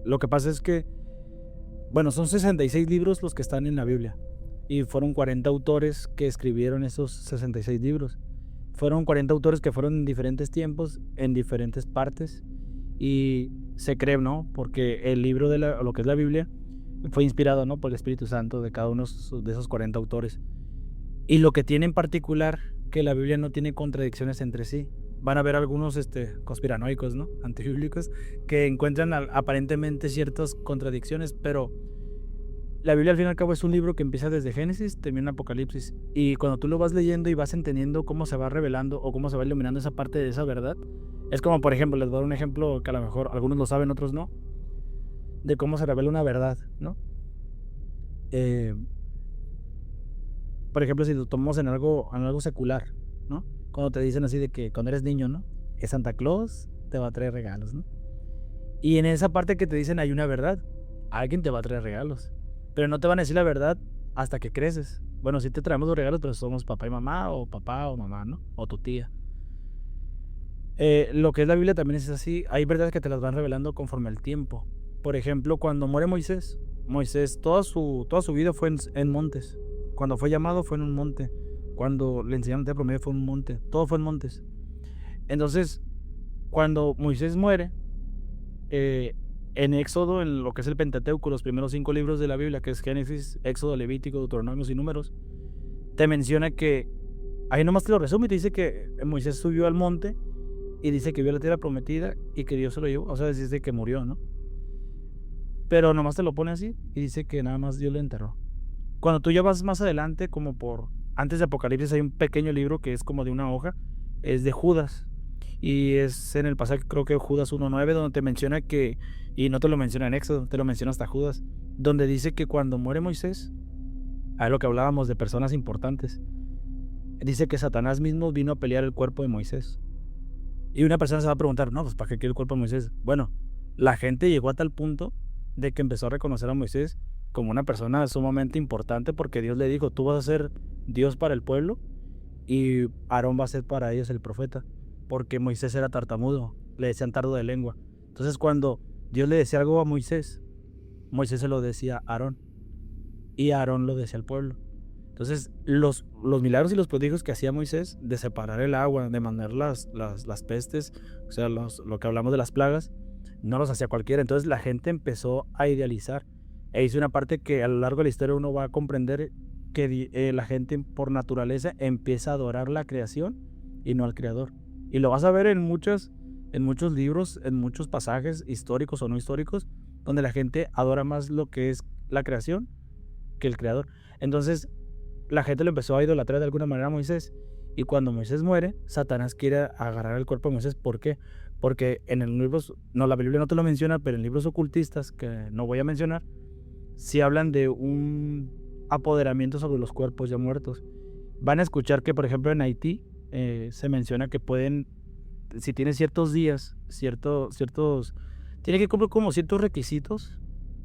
lo que pasa es que, bueno, son 66 libros los que están en la Biblia, y fueron 40 autores que escribieron esos 66 libros. Fueron 40 autores que fueron en diferentes tiempos, en diferentes partes, y se cree, ¿no? Porque el libro de lo que es la Biblia fue inspirado, ¿no? Por el Espíritu Santo de cada uno de esos 40 autores. Y lo que tiene en particular, que la Biblia no tiene contradicciones entre sí. Van a haber algunos conspiranoicos, ¿no? Antibíblicos, que encuentran aparentemente ciertas contradicciones, pero la Biblia al fin y al cabo es un libro que empieza desde Génesis, termina en Apocalipsis, y cuando tú lo vas leyendo y vas entendiendo cómo se va revelando o cómo se va iluminando esa parte de esa verdad, es como, por ejemplo, les voy a dar un ejemplo que a lo mejor algunos lo saben, otros no, de cómo se revela una verdad, ¿no? Por ejemplo, si lo tomamos en algo secular, ¿no? Cuando te dicen así de que cuando eres niño, ¿no? Que Santa Claus te va a traer regalos, ¿no? Y en esa parte que te dicen hay una verdad, alguien te va a traer regalos, pero no te van a decir la verdad hasta que creces. Bueno, sí te traemos los regalos, pero somos papá y mamá, o papá o mamá, ¿no? O tu tía. Lo que es la Biblia también es así. Hay verdades que te las van revelando conforme al tiempo. Por ejemplo, cuando muere Moisés, toda su vida fue en montes. Cuando fue llamado fue en un monte. Cuando le enseñaron de promedio fue en un monte. Todo fue en montes. Entonces, cuando Moisés muere, en Éxodo, en lo que es el Pentateuco, los primeros 5 libros de la Biblia, que es Génesis, Éxodo, Levítico, Deuteronomios y Números, te menciona que, ahí nomás te lo resumo y te dice que Moisés subió al monte y dice que vio la tierra prometida y que Dios se lo llevó, o sea, dice que murió, ¿no? Pero nomás te lo pone así y dice que nada más Dios lo enterró. Cuando tú ya vas más adelante, como por antes de Apocalipsis hay un pequeño libro que es como de una hoja, es de Judas. Y es en el pasaje, creo que Judas 1:9, donde te menciona que, y no te lo menciona en Éxodo, te lo menciona hasta Judas, donde dice que cuando muere Moisés, a lo que hablábamos de personas importantes, dice que Satanás mismo vino a pelear el cuerpo de Moisés. Y una persona se va a preguntar, no, pues ¿para qué quiere el cuerpo de Moisés? Bueno, la gente llegó a tal punto de que empezó a reconocer a Moisés como una persona sumamente importante, porque Dios le dijo, tú vas a ser Dios para el pueblo y Aarón va a ser para ellos el profeta, porque Moisés era tartamudo, le decían tardo de lengua. Entonces cuando Dios le decía algo a Moisés, Moisés se lo decía a Aarón y Aarón lo decía al pueblo. Entonces los milagros y los prodigios que hacía Moisés de separar el agua, de mandar las pestes, o sea, lo que hablamos de las plagas, no los hacía cualquiera. Entonces la gente empezó a idealizar e hizo una parte que a lo largo de la historia uno va a comprender que la gente por naturaleza empieza a adorar la creación y no al creador. Y lo vas a ver en muchos libros, en muchos pasajes históricos o no históricos, donde la gente adora más lo que es la creación que el creador. Entonces la gente lo empezó a idolatrar de alguna manera a Moisés. Y cuando Moisés muere, Satanás quiere agarrar el cuerpo de Moisés. ¿Por qué? Porque en el libros, no, la Biblia no te lo menciona, pero en libros ocultistas, que no voy a mencionar, sí hablan de un apoderamiento sobre los cuerpos ya muertos. Van a escuchar que, por ejemplo, en Haití se menciona que pueden, si tienes ciertos días, tiene que cumplir como ciertos requisitos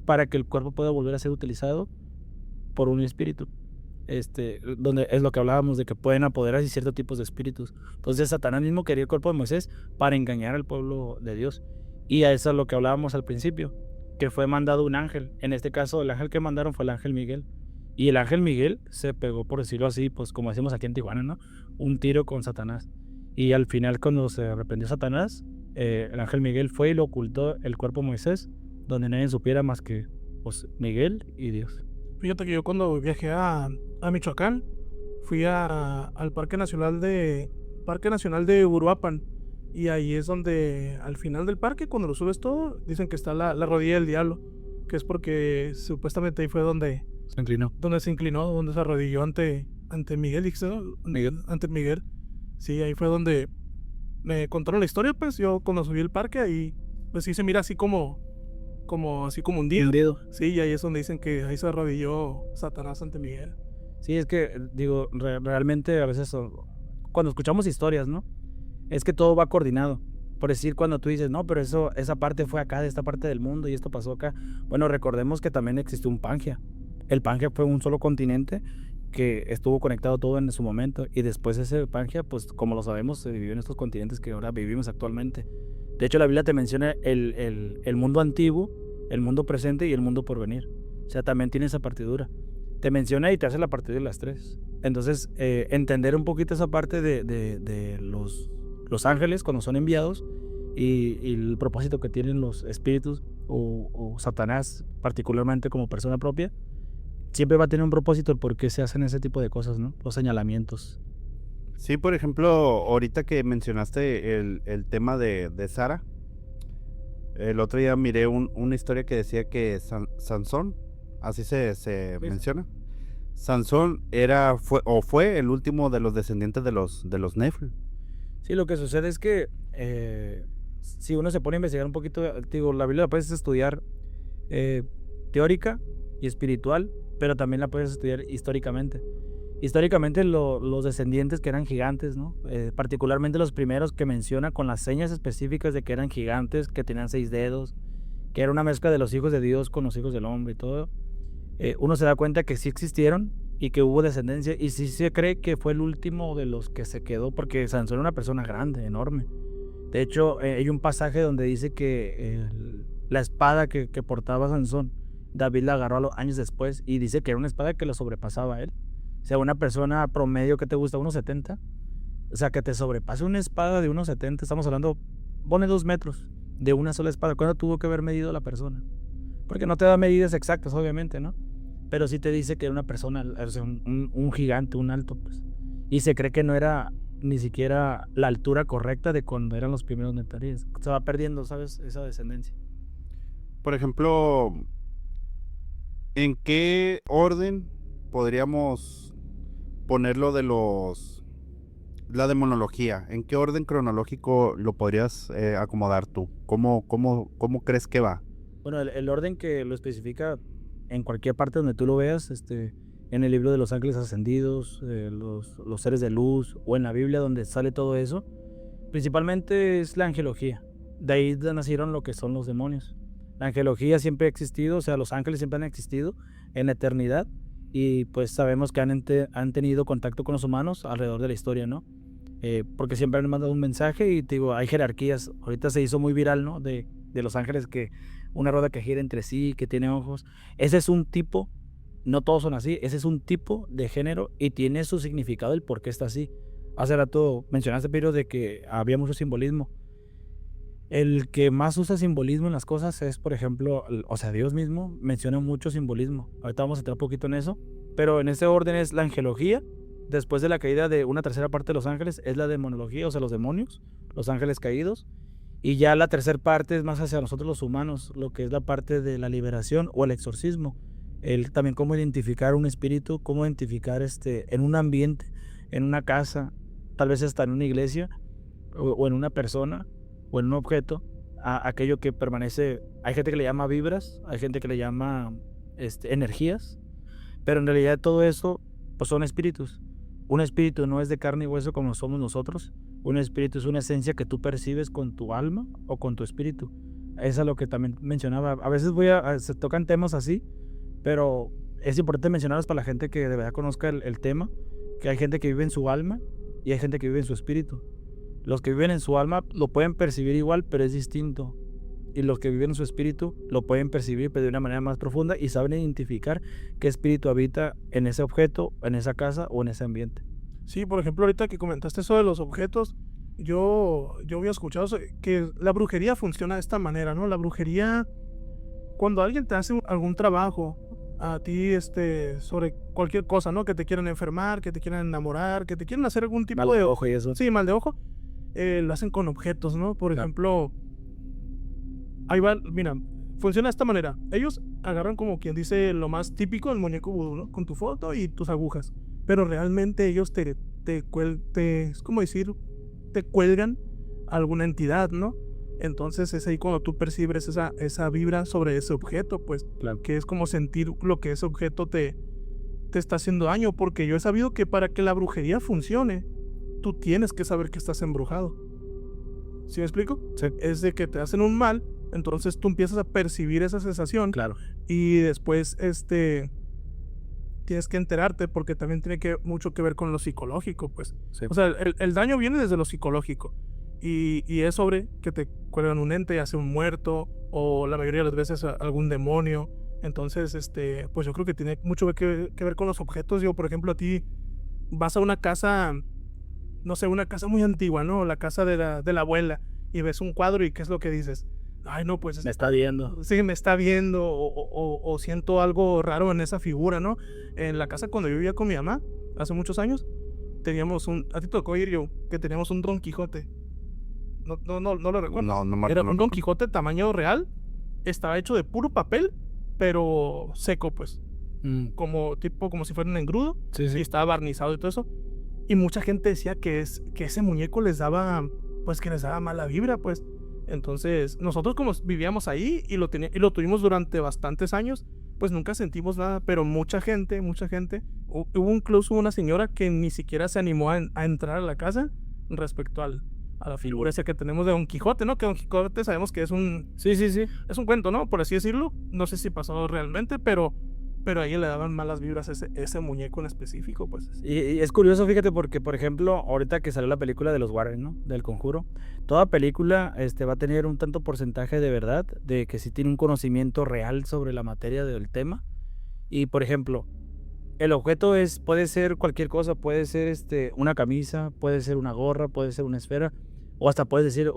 para que el cuerpo pueda volver a ser utilizado por un espíritu. Donde es lo que hablábamos de que pueden apoderarse ciertos tipos de espíritus. Entonces Satanás mismo quería el cuerpo de Moisés para engañar al pueblo de Dios. Y a eso es lo que hablábamos al principio, que fue mandado un ángel. En este caso el ángel que mandaron fue el ángel Miguel. Y el ángel Miguel se pegó, por decirlo así, pues como decimos aquí en Tijuana, ¿no? Un tiro con Satanás. Y al final, cuando se arrepintió Satanás, el ángel Miguel fue y le ocultó el cuerpo de Moisés, donde nadie supiera más que pues, Miguel y Dios. Fíjate que yo cuando viajé a Michoacán, fui al Parque Nacional de Uruapan. Y ahí es donde, al final del parque, cuando lo subes todo, dicen que está la rodilla del diablo. Que es porque supuestamente ahí fue donde Se inclinó. donde se arrodilló ante Miguel, dijiste, ¿no? Miguel. Ante Miguel. Sí, ahí fue donde me contaron la historia, pues yo cuando subí el parque ahí, pues sí se mira así como hundido. Sí, y ahí es donde dicen que ahí se arrodilló Satanás ante Miguel. Sí, es que, digo, realmente a veces cuando escuchamos historias, ¿no? Es que todo va coordinado. Por decir, cuando tú dices, no, pero esa parte fue acá, de esta parte del mundo, y esto pasó acá. Bueno, recordemos que también existió un Pangea. El Pangea fue un solo continente que estuvo conectado todo en su momento. Y después ese Pangea, pues como lo sabemos, se dividió en estos continentes que ahora vivimos actualmente. De hecho, la Biblia te menciona el mundo antiguo, el mundo presente y el mundo por venir. O sea, también tiene esa partidura. Te menciona y te hace la partidura de las tres. Entonces, entender un poquito esa parte de los ángeles cuando son enviados y el propósito que tienen los espíritus o Satanás, particularmente como persona propia, siempre va a tener un propósito el por qué se hacen ese tipo de cosas, ¿no? Los señalamientos. Sí, por ejemplo, ahorita que mencionaste el tema de Sara, el otro día miré una historia que decía que Sansón, así se menciona, Sansón fue el último de los descendientes de los Nephilim. Sí, lo que sucede es que si uno se pone a investigar un poquito, digo, la Biblia la puedes estudiar teórica y espiritual, pero también la puedes estudiar históricamente. Históricamente los descendientes que eran gigantes, ¿no? Particularmente los primeros que menciona con las señas específicas de que eran gigantes, que tenían 6 dedos, que era una mezcla de los hijos de Dios con los hijos del hombre y todo. Uno se da cuenta que sí existieron y que hubo descendencia, y sí se cree que fue el último de los que se quedó, porque Sansón era una persona grande, enorme. De hecho, hay un pasaje donde dice que la espada que portaba Sansón, David la agarró a los años después, y dice que era una espada que lo sobrepasaba a él. O sea, una persona promedio que te gusta 1.70, o sea, que te sobrepase una espada de 1.70, estamos hablando, pone 2 metros de una sola espada. ¿Cuándo tuvo que haber medido la persona? Porque no te da medidas exactas, obviamente, ¿no? Pero sí te dice que era una persona, o sea, un gigante, un alto, pues. Y se cree que no era ni siquiera la altura correcta de cuando eran los primeros netaríes. Se va perdiendo, ¿sabes? Esa descendencia. Por ejemplo, ¿en qué orden podríamos ponerlo de la demonología, ¿en qué orden cronológico lo podrías acomodar tú? ¿Cómo crees que va? Bueno, el orden que lo especifica en cualquier parte donde tú lo veas, en el libro de los ángeles ascendidos, los seres de luz, o en la Biblia donde sale todo eso, principalmente es la angelología. De ahí nacieron lo que son los demonios. La angelología siempre ha existido, o sea, los ángeles siempre han existido en la eternidad, y pues sabemos que han tenido contacto con los humanos alrededor de la historia, ¿no? Porque siempre han mandado un mensaje y te digo, hay jerarquías. Ahorita se hizo muy viral, ¿no? De los ángeles, que una rueda que gira entre sí, que tiene ojos. Ese es un tipo, no todos son así, ese es un tipo de género y tiene su significado el por qué está así. Hace rato mencionaste, Pedro, de que había mucho simbolismo. El que más usa simbolismo en las cosas es, por ejemplo, o sea, Dios mismo menciona mucho simbolismo. Ahorita vamos a entrar un poquito en eso, pero en ese orden es la angelología. Después de la caída de una tercera parte de los ángeles es la demonología, o sea, los demonios, los ángeles caídos. Y ya la tercera parte es más hacia nosotros los humanos, lo que es la parte de la liberación o el exorcismo. También cómo identificar un espíritu, cómo identificar en un ambiente, en una casa, tal vez hasta en una iglesia, o en una persona, o en un objeto, aquello que permanece. Hay gente que le llama vibras, hay gente que le llama energías, pero en realidad todo eso pues son espíritus. Un espíritu no es de carne y hueso como somos nosotros. Un espíritu es una esencia que tú percibes con tu alma o con tu espíritu. Eso es lo que también mencionaba. A veces se tocan temas así, pero es importante mencionarlos para la gente que de verdad conozca el tema, que hay gente que vive en su alma y hay gente que vive en su espíritu. Los que viven en su alma lo pueden percibir igual, pero es distinto. Y los que viven en su espíritu lo pueden percibir, pero de una manera más profunda, y saben identificar qué espíritu habita en ese objeto, en esa casa o en ese ambiente. Sí, por ejemplo, ahorita que comentaste eso de los objetos, yo había escuchado que la brujería funciona de esta manera, ¿no? La brujería, cuando alguien te hace algún trabajo a ti sobre cualquier cosa, ¿no? Que te quieran enfermar, que te quieran enamorar, que te quieran hacer algún tipo Mal de ojo y eso. Sí, mal de ojo. Lo hacen con objetos, ¿no? Por ejemplo, ahí va, mira, funciona de esta manera. Ellos agarran, como quien dice, lo más típico del muñeco vudú, ¿no? Con tu foto y tus agujas. Pero realmente ellos es como decir, te cuelgan a alguna entidad, ¿no? Entonces es ahí cuando tú percibes esa vibra sobre ese objeto, pues, Claro. que es como sentir lo que ese objeto te está haciendo daño, porque yo he sabido que para que la brujería funcione, tú tienes que saber que estás embrujado. ¿Sí me explico? Sí. Es de que te hacen un mal, entonces tú empiezas a percibir esa sensación. Claro. Y después tienes que enterarte, porque también tiene mucho que ver con lo psicológico, pues. Sí. O sea, el daño viene desde lo psicológico. Y es sobre que te cuelgan un ente, ya sea un muerto, o la mayoría de las veces algún demonio. Entonces, pues yo creo que tiene mucho que ver con los objetos. Yo, por ejemplo, a ti vas a una casa, no sé, una casa muy antigua, ¿no? La casa de la abuela, y ves un cuadro y ¿qué es lo que dices? Ay, no, pues... Me está viendo. Sí, me está viendo, o siento algo raro en esa figura, ¿no? En la casa cuando yo vivía con mi mamá, hace muchos años, teníamos a ti te tocó ir yo, que teníamos un Don Quijote. No lo recuerdo. No me Era acuerdo. un Don Quijote tamaño real, estaba hecho de puro papel, pero seco, pues. Como si fuera un engrudo, Sí, y sí. estaba barnizado y todo eso. Y mucha gente decía que ese muñeco les daba mala vibra, pues. Entonces, nosotros como vivíamos ahí y lo tuvimos durante bastantes años, pues nunca sentimos nada, pero mucha gente, hubo incluso una señora que ni siquiera se animó a entrar a la casa respecto a la figura esa que tenemos de Don Quijote, ¿no? Que Don Quijote sabemos que es un cuento, ¿no? Por así decirlo. No sé si pasó realmente, pero a ella le daban malas vibras ese muñeco en específico, pues. Y es curioso, fíjate, porque, por ejemplo, ahorita que salió la película de los Warren, ¿no? Del Conjuro, toda película va a tener un tanto porcentaje de verdad, de que sí tiene un conocimiento real sobre la materia del tema. Y, por ejemplo, el objeto puede ser cualquier cosa, puede ser una camisa, puede ser una gorra, puede ser una esfera, o hasta puedes decir,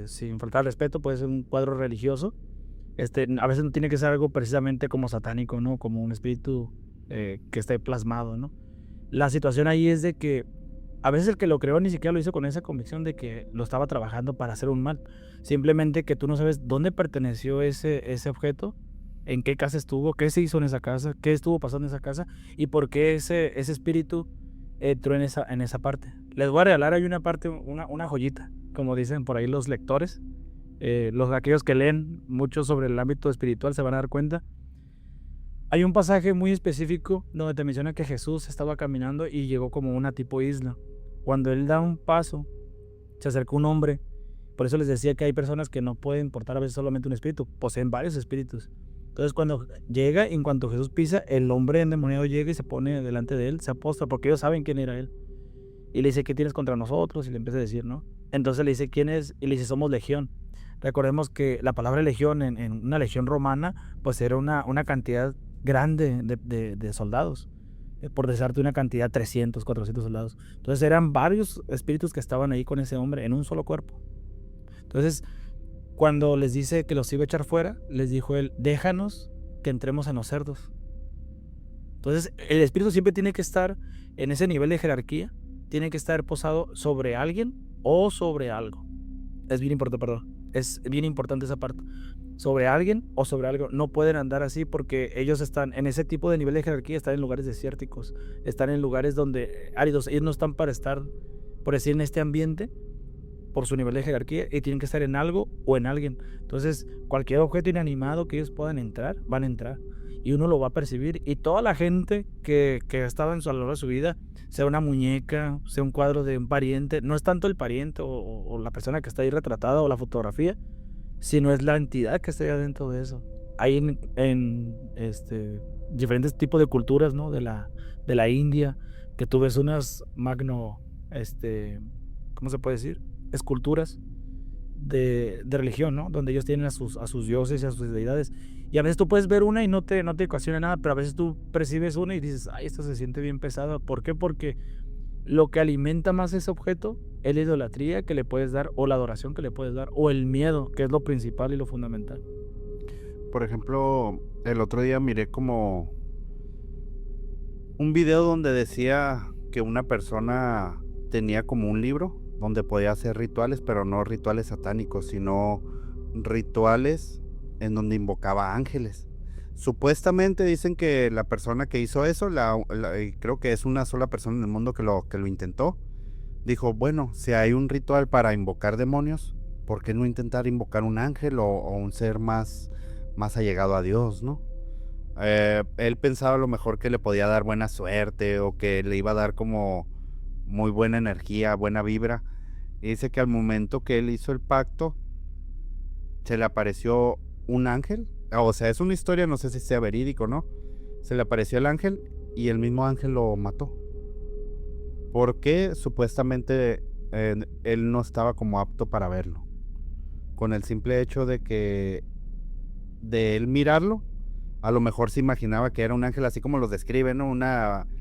sin faltar respeto, puede ser un cuadro religioso. A veces no tiene que ser algo precisamente como satánico, ¿no? Como un espíritu que esté plasmado, ¿no? La situación ahí es de que a veces el que lo creó ni siquiera lo hizo con esa convicción de que lo estaba trabajando para hacer un mal. Simplemente que tú no sabes dónde perteneció ese objeto, en qué casa estuvo, qué se hizo en esa casa, qué estuvo pasando en esa casa y por qué ese espíritu entró en esa parte. Les voy a regalar ahí una parte, una joyita, como dicen por ahí los lectores. Aquellos que leen mucho sobre el ámbito espiritual se van a dar cuenta. Hay un pasaje muy específico donde te menciona que Jesús estaba caminando y llegó como una tipo isla. Cuando él da un paso, se acercó un hombre. Por eso les decía que hay personas que no pueden portar a veces solamente un espíritu, poseen varios espíritus. Entonces cuando llega, en cuanto Jesús pisa, el hombre endemoniado llega y se pone delante de él, se apostra, porque ellos saben quién era él. Y le dice, ¿qué tienes contra nosotros? Y le empieza a decir, ¿no? Entonces le dice, ¿quién es? Y le dice, somos legión. Recordemos que la palabra legión en una legión romana, pues era una cantidad grande de soldados. Por decirte una cantidad, 300, 400 soldados. Entonces eran varios espíritus que estaban ahí con ese hombre en un solo cuerpo. Entonces, cuando les dice que los iba a echar fuera, les dijo él, déjanos que entremos en los cerdos. Entonces, el espíritu siempre tiene que estar en ese nivel de jerarquía, tiene que estar posado sobre alguien o sobre algo. Es bien importante esa parte. Sobre alguien o sobre algo. No pueden andar así porque ellos están en ese tipo de nivel de jerarquía, están en lugares desérticos, están en lugares donde áridos. Ellos no están para estar, por decir, en este ambiente por su nivel de jerarquía, y tienen que estar en algo o en alguien. Entonces, cualquier objeto inanimado que ellos puedan entrar, van a entrar. Y uno lo va a percibir. Y toda la gente que ha estado a lo largo de su vida, sea una muñeca, sea un cuadro de un pariente, no es tanto el pariente o la persona que está ahí retratada o la fotografía, sino es la entidad que está ahí dentro de eso. Hay en diferentes tipos de culturas, ¿no? De la India, que tú ves unas ¿cómo se puede decir? Esculturas de religión, ¿no? Donde ellos tienen a sus dioses y a sus deidades. Y a veces tú puedes ver una y no te ocasiona nada, pero a veces tú percibes una y dices, ay, esto se siente bien pesado. ¿Por qué? Porque lo que alimenta más ese objeto es la idolatría que le puedes dar, o la adoración que le puedes dar, o el miedo, que es lo principal y lo fundamental. Por ejemplo, el otro día miré como un video donde decía que una persona tenía como un libro donde podía hacer rituales, pero no rituales satánicos, sino rituales en donde invocaba ángeles. Supuestamente dicen que la persona que hizo eso, creo que es una sola persona en el mundo que lo intentó, dijo, bueno, si hay un ritual para invocar demonios, ¿por qué no intentar invocar un ángel o un ser más allegado a Dios, ¿no? Él pensaba a lo mejor que le podía dar buena suerte o que le iba a dar como muy buena energía, buena vibra. Y dice que al momento que él hizo el pacto, se le apareció un ángel. O sea, es una historia, no sé si sea verídico, ¿no? Se le apareció el ángel y el mismo ángel lo mató. Porque supuestamente él no estaba como apto para verlo. Con el simple hecho de él mirarlo, a lo mejor se imaginaba que era un ángel así como los describen, ¿no?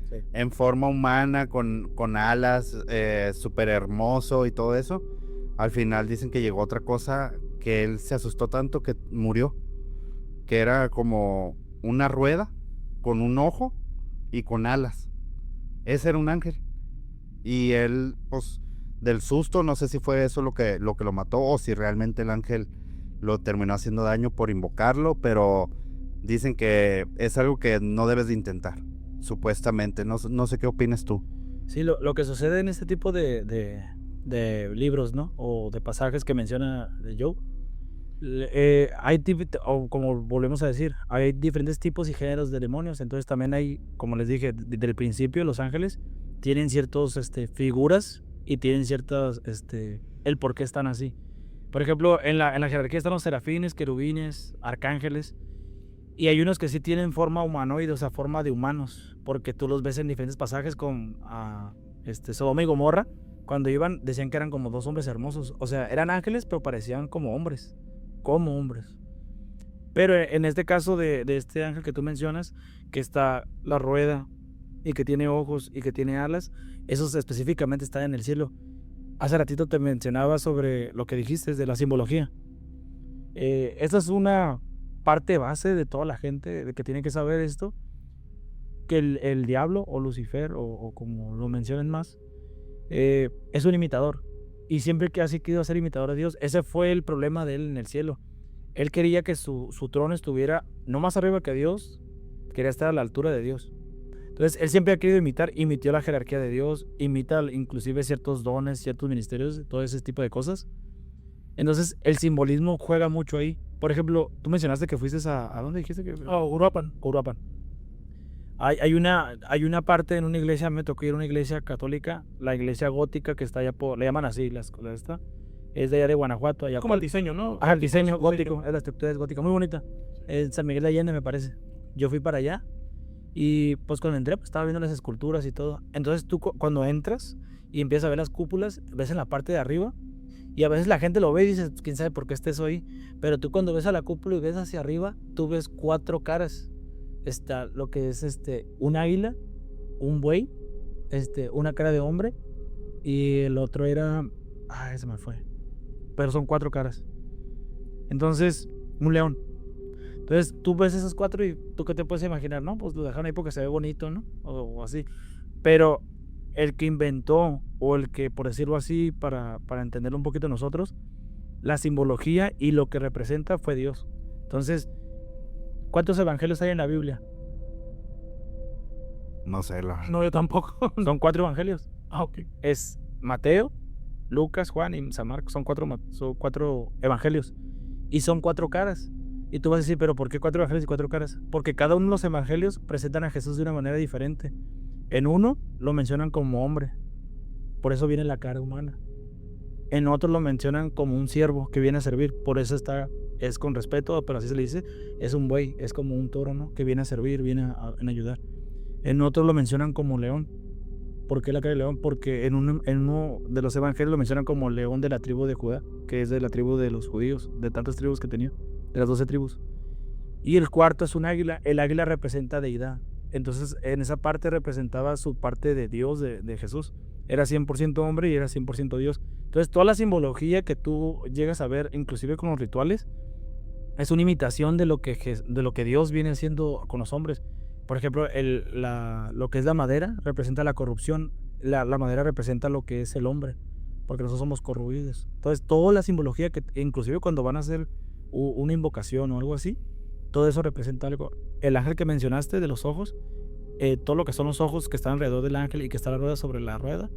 Sí. En forma humana, con alas, súper hermoso y todo eso. Al final dicen que llegó otra cosa, que él se asustó tanto que murió. Que era como una rueda con un ojo y con alas. Ese era un ángel. Y él, pues, del susto, no sé si fue eso lo que lo mató o si realmente el ángel lo terminó haciendo daño por invocarlo, pero dicen que es algo que no debes de intentar, supuestamente. No sé qué opinas tú. Sí, lo que sucede en este tipo de libros, ¿no? O de pasajes que menciona Joe, o como volvemos a decir, hay diferentes tipos y géneros de demonios. Entonces también hay, como les dije, desde el principio, los ángeles tienen ciertos figuras y tienen ciertas, el por qué están así. Por ejemplo, en la jerarquía están los serafines, querubines, arcángeles, y hay unos que sí tienen forma humanoide, o sea, forma de humanos, porque tú los ves en diferentes pasajes con Sodoma y Gomorra. Cuando iban, decían que eran como dos hombres hermosos, o sea, eran ángeles, pero parecían como hombres. Pero en este caso de este ángel que tú mencionas, que está la rueda y que tiene ojos y que tiene alas, esos específicamente están en el cielo. Hace ratito te mencionaba sobre lo que dijiste de la simbología. Esa es una parte base de toda la gente de que tiene que saber esto, que el diablo o Lucifer o como lo mencionen más, es un imitador. Y siempre que ha querido ser imitador de Dios, ese fue el problema de él en el cielo. Él quería que su trono estuviera no más arriba que Dios, quería estar a la altura de Dios. Entonces, él siempre ha querido imitó la jerarquía de Dios, imita inclusive ciertos dones, ciertos ministerios, todo ese tipo de cosas. Entonces, el simbolismo juega mucho ahí. Por ejemplo, tú mencionaste que fuiste ¿a dónde dijiste que? Uruapan. Uruapan. Hay una parte en una iglesia, me tocó ir a una iglesia católica, la iglesia gótica que está allá le llaman así, la escuela esta, es de allá de Guanajuato. Allá Como el diseño, ¿no? el diseño gótico, la estructura es gótica, muy bonita. En San Miguel de Allende, me parece. Yo fui para allá y pues cuando entré, pues estaba viendo las esculturas y todo. Entonces tú cuando entras y empiezas a ver las cúpulas, ves en la parte de arriba y a veces la gente lo ve y dices, quién sabe por qué estés ahí. Pero tú cuando ves a la cúpula y ves hacia arriba, tú ves 4 caras. Está lo que es un águila, un buey, una cara de hombre y el otro era, se me fue, pero son 4 caras. Entonces, un león. Entonces tú ves esos 4 y tú qué te puedes imaginar, ¿no? Pues lo dejaron ahí porque se ve bonito, ¿no? O así. Pero el que inventó, o el que, por decirlo así, para entenderlo un poquito nosotros, la simbología y lo que representa fue Dios. Entonces, ¿cuántos evangelios hay en la Biblia? No sé, No, yo tampoco. Son 4 evangelios. Ok. Es Mateo, Lucas, Juan y San Marcos. Son 4 evangelios. Y son 4 caras. Y tú vas a decir, ¿pero por qué 4 evangelios y 4 caras? Porque cada uno de los evangelios presentan a Jesús de una manera diferente. En uno lo mencionan como hombre. Por eso viene la cara humana. En otro lo mencionan como un siervo que viene a servir. Por eso es con respeto, pero así se le dice. Es un buey, es como un toro, ¿no? Que viene a servir, viene a ayudar. En otro lo mencionan como león. ¿Por qué la cara de león? Porque en uno de los evangelios lo mencionan como león de la tribu de Judá, que es de la tribu de los judíos, de tantas tribus que tenía, de las 12 tribus. Y el cuarto es un águila. El águila representa deidad. Entonces, en esa parte representaba su parte de Dios, de Jesús. Era 100% hombre y era 100% Dios. Entonces, toda la simbología que tú llegas a ver, inclusive con los rituales, es una imitación de lo que Dios viene haciendo con los hombres. Por ejemplo, lo que es la madera representa la corrupción. La madera representa lo que es el hombre, porque nosotros somos corroídos. Entonces, toda la simbología, inclusive cuando van a hacer una invocación o algo así, todo eso representa algo. El ángel que mencionaste de los ojos, todo lo que son los ojos que están alrededor del ángel y que está la rueda sobre la rueda,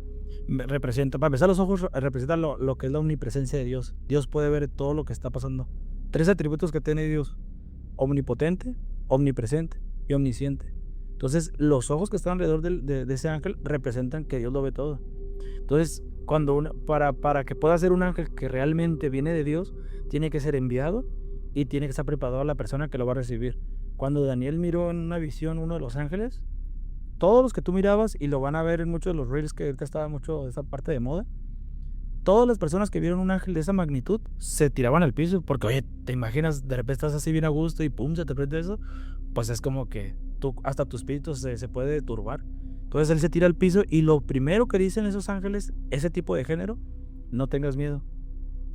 representa, para empezar, los ojos representan lo que es la omnipresencia de Dios. Dios puede ver todo lo que está pasando. 3 atributos que tiene Dios: omnipotente, omnipresente y omnisciente. Entonces, los ojos que están alrededor de ese ángel representan que Dios lo ve todo. Entonces, para que pueda ser un ángel que realmente viene de Dios, tiene que ser enviado y tiene que estar preparado la persona que lo va a recibir. Cuando Daniel miró en una visión uno de los ángeles, todos los que tú mirabas, y lo van a ver en muchos de los reels que ahorita estaba mucho de esa parte de moda, todas las personas que vieron un ángel de esa magnitud se tiraban al piso, porque oye, te imaginas, de repente estás así bien a gusto y pum, se te prende eso, pues es como que hasta tu espíritu se puede turbar. Entonces él se tira al piso y lo primero que dicen esos ángeles, ese tipo de género: no tengas miedo.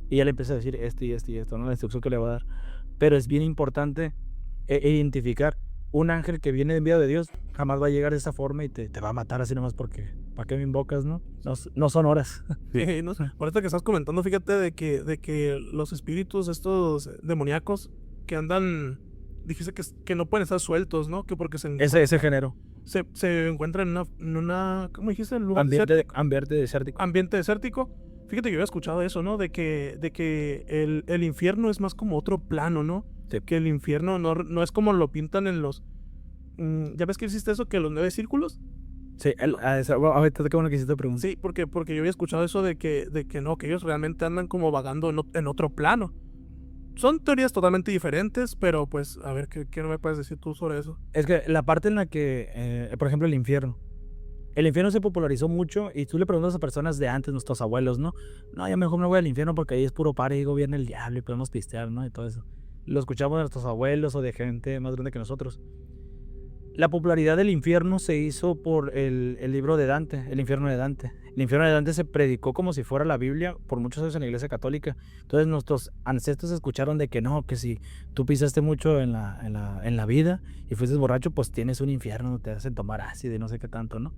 Y él empieza a decir esto y esto y esto, ¿no? La instrucción que le va a dar. Pero es bien importante identificar: un ángel que viene enviado de Dios jamás va a llegar de esa forma y te va a matar así nomás porque ¿para qué me invocas, no? No son horas. Sí, no, por esto que estás comentando, fíjate de que los espíritus estos demoníacos que andan, dijiste que no pueden estar sueltos, ¿no? Que porque Ese género. Se encuentran en una ¿cómo dijiste? En un lugar Ambiente desértico. ambiente desértico. Fíjate que yo había escuchado eso, ¿no? De que el infierno es más como otro plano, ¿no? Sí. Que el infierno no es como lo pintan en los... ¿ya ves que existe eso? Que los 9 círculos. Sí, ahorita qué bueno que hiciste pregunta. Sí, porque yo había escuchado eso de que no, que ellos realmente andan como vagando en otro plano. Son teorías totalmente diferentes, pero pues, a ver, ¿qué no me puedes decir tú sobre eso? Es que la parte en la que, por ejemplo, el infierno se popularizó mucho y tú le preguntas a personas de antes, nuestros abuelos, ¿no? No, ya mejor me voy al infierno porque ahí es puro party y gobierna el diablo y podemos pistear, ¿no? Y todo eso. Lo escuchamos de nuestros abuelos o de gente más grande que nosotros. La popularidad del infierno se hizo por el libro de Dante, el infierno de Dante. El infierno de Dante se predicó como si fuera la Biblia por muchos años en la iglesia católica. Entonces nuestros ancestros escucharon de que no, que si tú pisaste mucho en la vida y fuiste borracho, pues tienes un infierno, te hacen tomar ácido y no sé qué tanto, ¿no?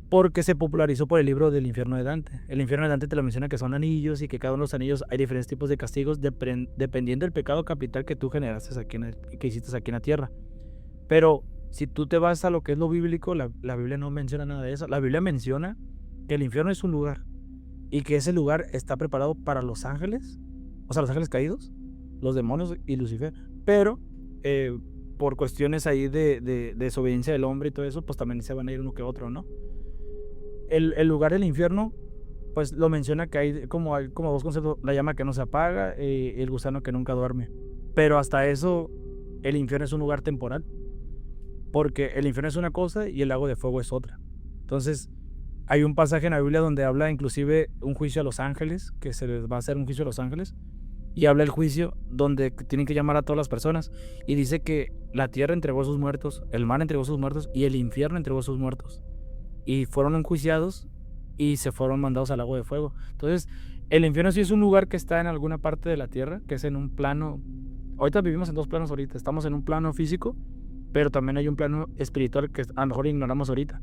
Porque se popularizó por el libro del infierno de Dante. El infierno de Dante te lo menciona que son anillos y que cada uno de los anillos hay diferentes tipos de castigos dependiendo del pecado capital que tú generaste que hiciste aquí en la tierra. Pero Si tú te vas a lo que es lo bíblico, la Biblia no menciona nada de eso. La Biblia menciona que el infierno es un lugar y que ese lugar está preparado para los ángeles, o sea, los ángeles caídos, los demonios y Lucifer, pero por cuestiones ahí de desobediencia del hombre y todo eso, pues también se van a ir uno que otro, ¿no? El lugar del infierno, pues lo menciona que hay como dos conceptos: la llama que no se apaga y el gusano que nunca duerme. Pero hasta eso, el infierno es un lugar temporal, porque el infierno es una cosa y el lago de fuego es otra. Entonces, hay un pasaje en la Biblia donde habla inclusive un juicio a los ángeles, que se les va a hacer un juicio a los ángeles, y habla el juicio donde tienen que llamar a todas las personas, y dice que la tierra entregó a sus muertos, el mar entregó a sus muertos y el infierno entregó a sus muertos, y fueron enjuiciados y se fueron mandados al lago de fuego. Entonces, el infierno sí es un lugar que está en alguna parte de la tierra, que es en un plano. Ahorita vivimos en dos planos ahorita. Estamos en un plano físico, pero también hay un plano espiritual que a lo mejor ignoramos ahorita.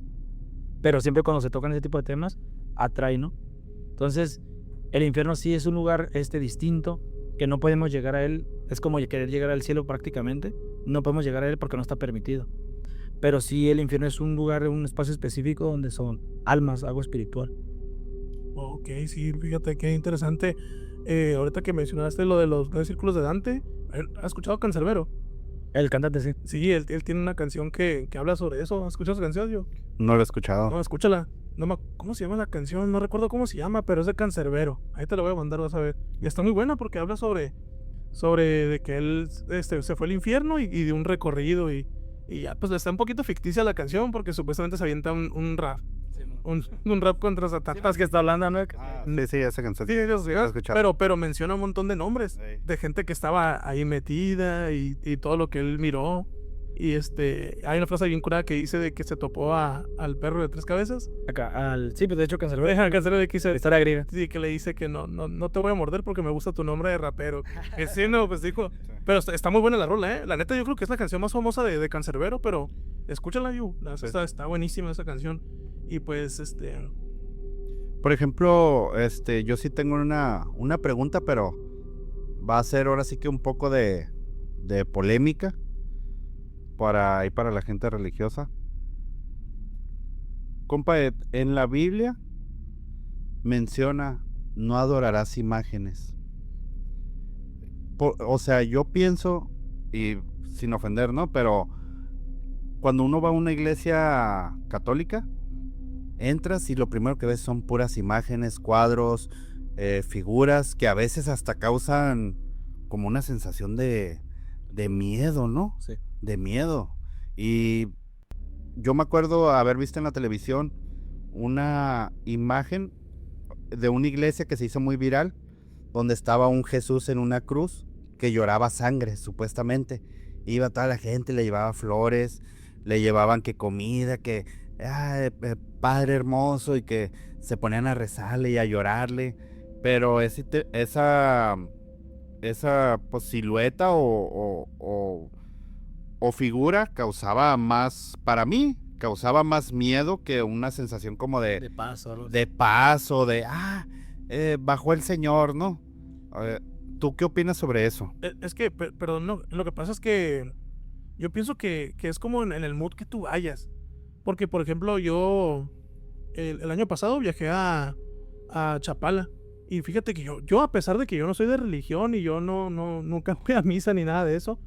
Pero siempre cuando se tocan ese tipo de temas, atrae, ¿no? Entonces, el infierno sí es un lugar distinto, que no podemos llegar a él. Es como querer llegar al cielo prácticamente. No podemos llegar a él porque no está permitido. Pero sí, el infierno es un lugar, un espacio específico donde son almas, algo espiritual. Ok, sí, fíjate qué interesante. Ahorita que mencionaste lo de los 9 círculos de Dante, ¿has escuchado Cancerbero? El cantante, sí. Sí, él tiene una canción que habla sobre eso. ¿Has escuchado esa canción, yo? No lo he escuchado. No, escúchala. ¿Cómo se llama la canción? No recuerdo cómo se llama, pero es de Cancerbero. Ahí te la voy a mandar, vas a ver. Y está muy buena porque habla sobre de que él se fue al infierno y de un recorrido y ya, pues está un poquito ficticia la canción porque supuestamente se avienta un rap. Un rap contra Satanás que está hablando, ¿no? Sí, esa canción. Sí, Lo he escuchado. pero menciona un montón de nombres Sí. de gente que estaba ahí metida y todo lo que él miró. Y hay una frase bien curada que dice de que se topó al perro de 3 cabezas. Sí, pues de hecho Cancerbero. Cancerbero que dice, La historia griega. sí, que le dice que no te voy a morder porque me gusta tu nombre de rapero. Que sí, no, pues dijo. Pero está muy buena la rola, ¿eh? La neta, yo creo que es la canción más famosa de Cancerbero, pero escúchala, you. Sí. Está buenísima esa canción. Y pues, Por ejemplo, yo sí tengo una pregunta, pero va a ser ahora sí que un poco de polémica para la gente religiosa. Compa, en la Biblia menciona: no adorarás imágenes. O sea, yo pienso, y sin ofender, ¿no? Pero cuando uno va a una iglesia católica, entras y lo primero que ves son puras imágenes, cuadros, figuras que a veces hasta causan como una sensación de miedo, ¿no? Sí. De miedo. Y yo me acuerdo haber visto en la televisión una imagen de una iglesia que se hizo muy viral, donde estaba un Jesús en una cruz que lloraba sangre, supuestamente. Iba toda la gente, le llevaba flores, le llevaban que comida, que Padre hermoso, y que se ponían a rezarle y a llorarle. Pero esa pues, silueta o figura causaba más, para mí, causaba más miedo que una sensación como De paso. de paz o de, bajó el Señor, ¿no? ¿Tú qué opinas sobre eso? es que, perdón, no, lo que pasa es que yo pienso que es como en el mood que tú vayas. Porque, por ejemplo, yo el año pasado viajé a Chapala. Y fíjate que yo, a pesar de que yo no soy de religión y yo nunca fui a misa ni nada de eso,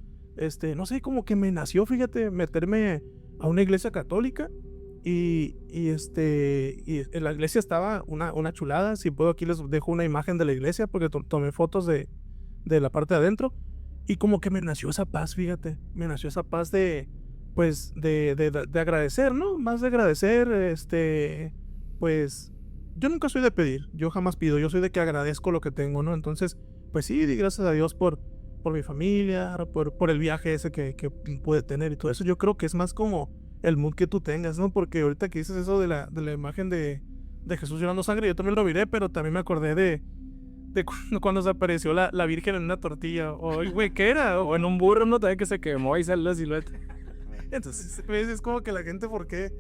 no sé, como que me nació, fíjate, meterme a una iglesia católica. Y en la iglesia estaba una chulada. Si puedo, aquí les dejo una imagen de la iglesia porque tomé fotos de la parte de adentro. Y como que me nació esa paz, fíjate. Me nació esa paz de agradecer, ¿no? Más de agradecer, pues yo nunca soy de pedir, yo jamás pido, yo soy de que agradezco lo que tengo, ¿no? Entonces, pues sí, di gracias a Dios por mi familia, por el viaje ese que pude tener y todo eso. Yo creo que es más como el mood que tú tengas, ¿no? Porque ahorita que dices eso de la imagen de Jesús llorando sangre, yo también lo miré, pero también me acordé de cuando se apareció la Virgen en una tortilla, o güey, ¿qué era? O en un burro, ¿no? También que se quemó y sale la silueta. Entonces, es como que la gente, ¿por qué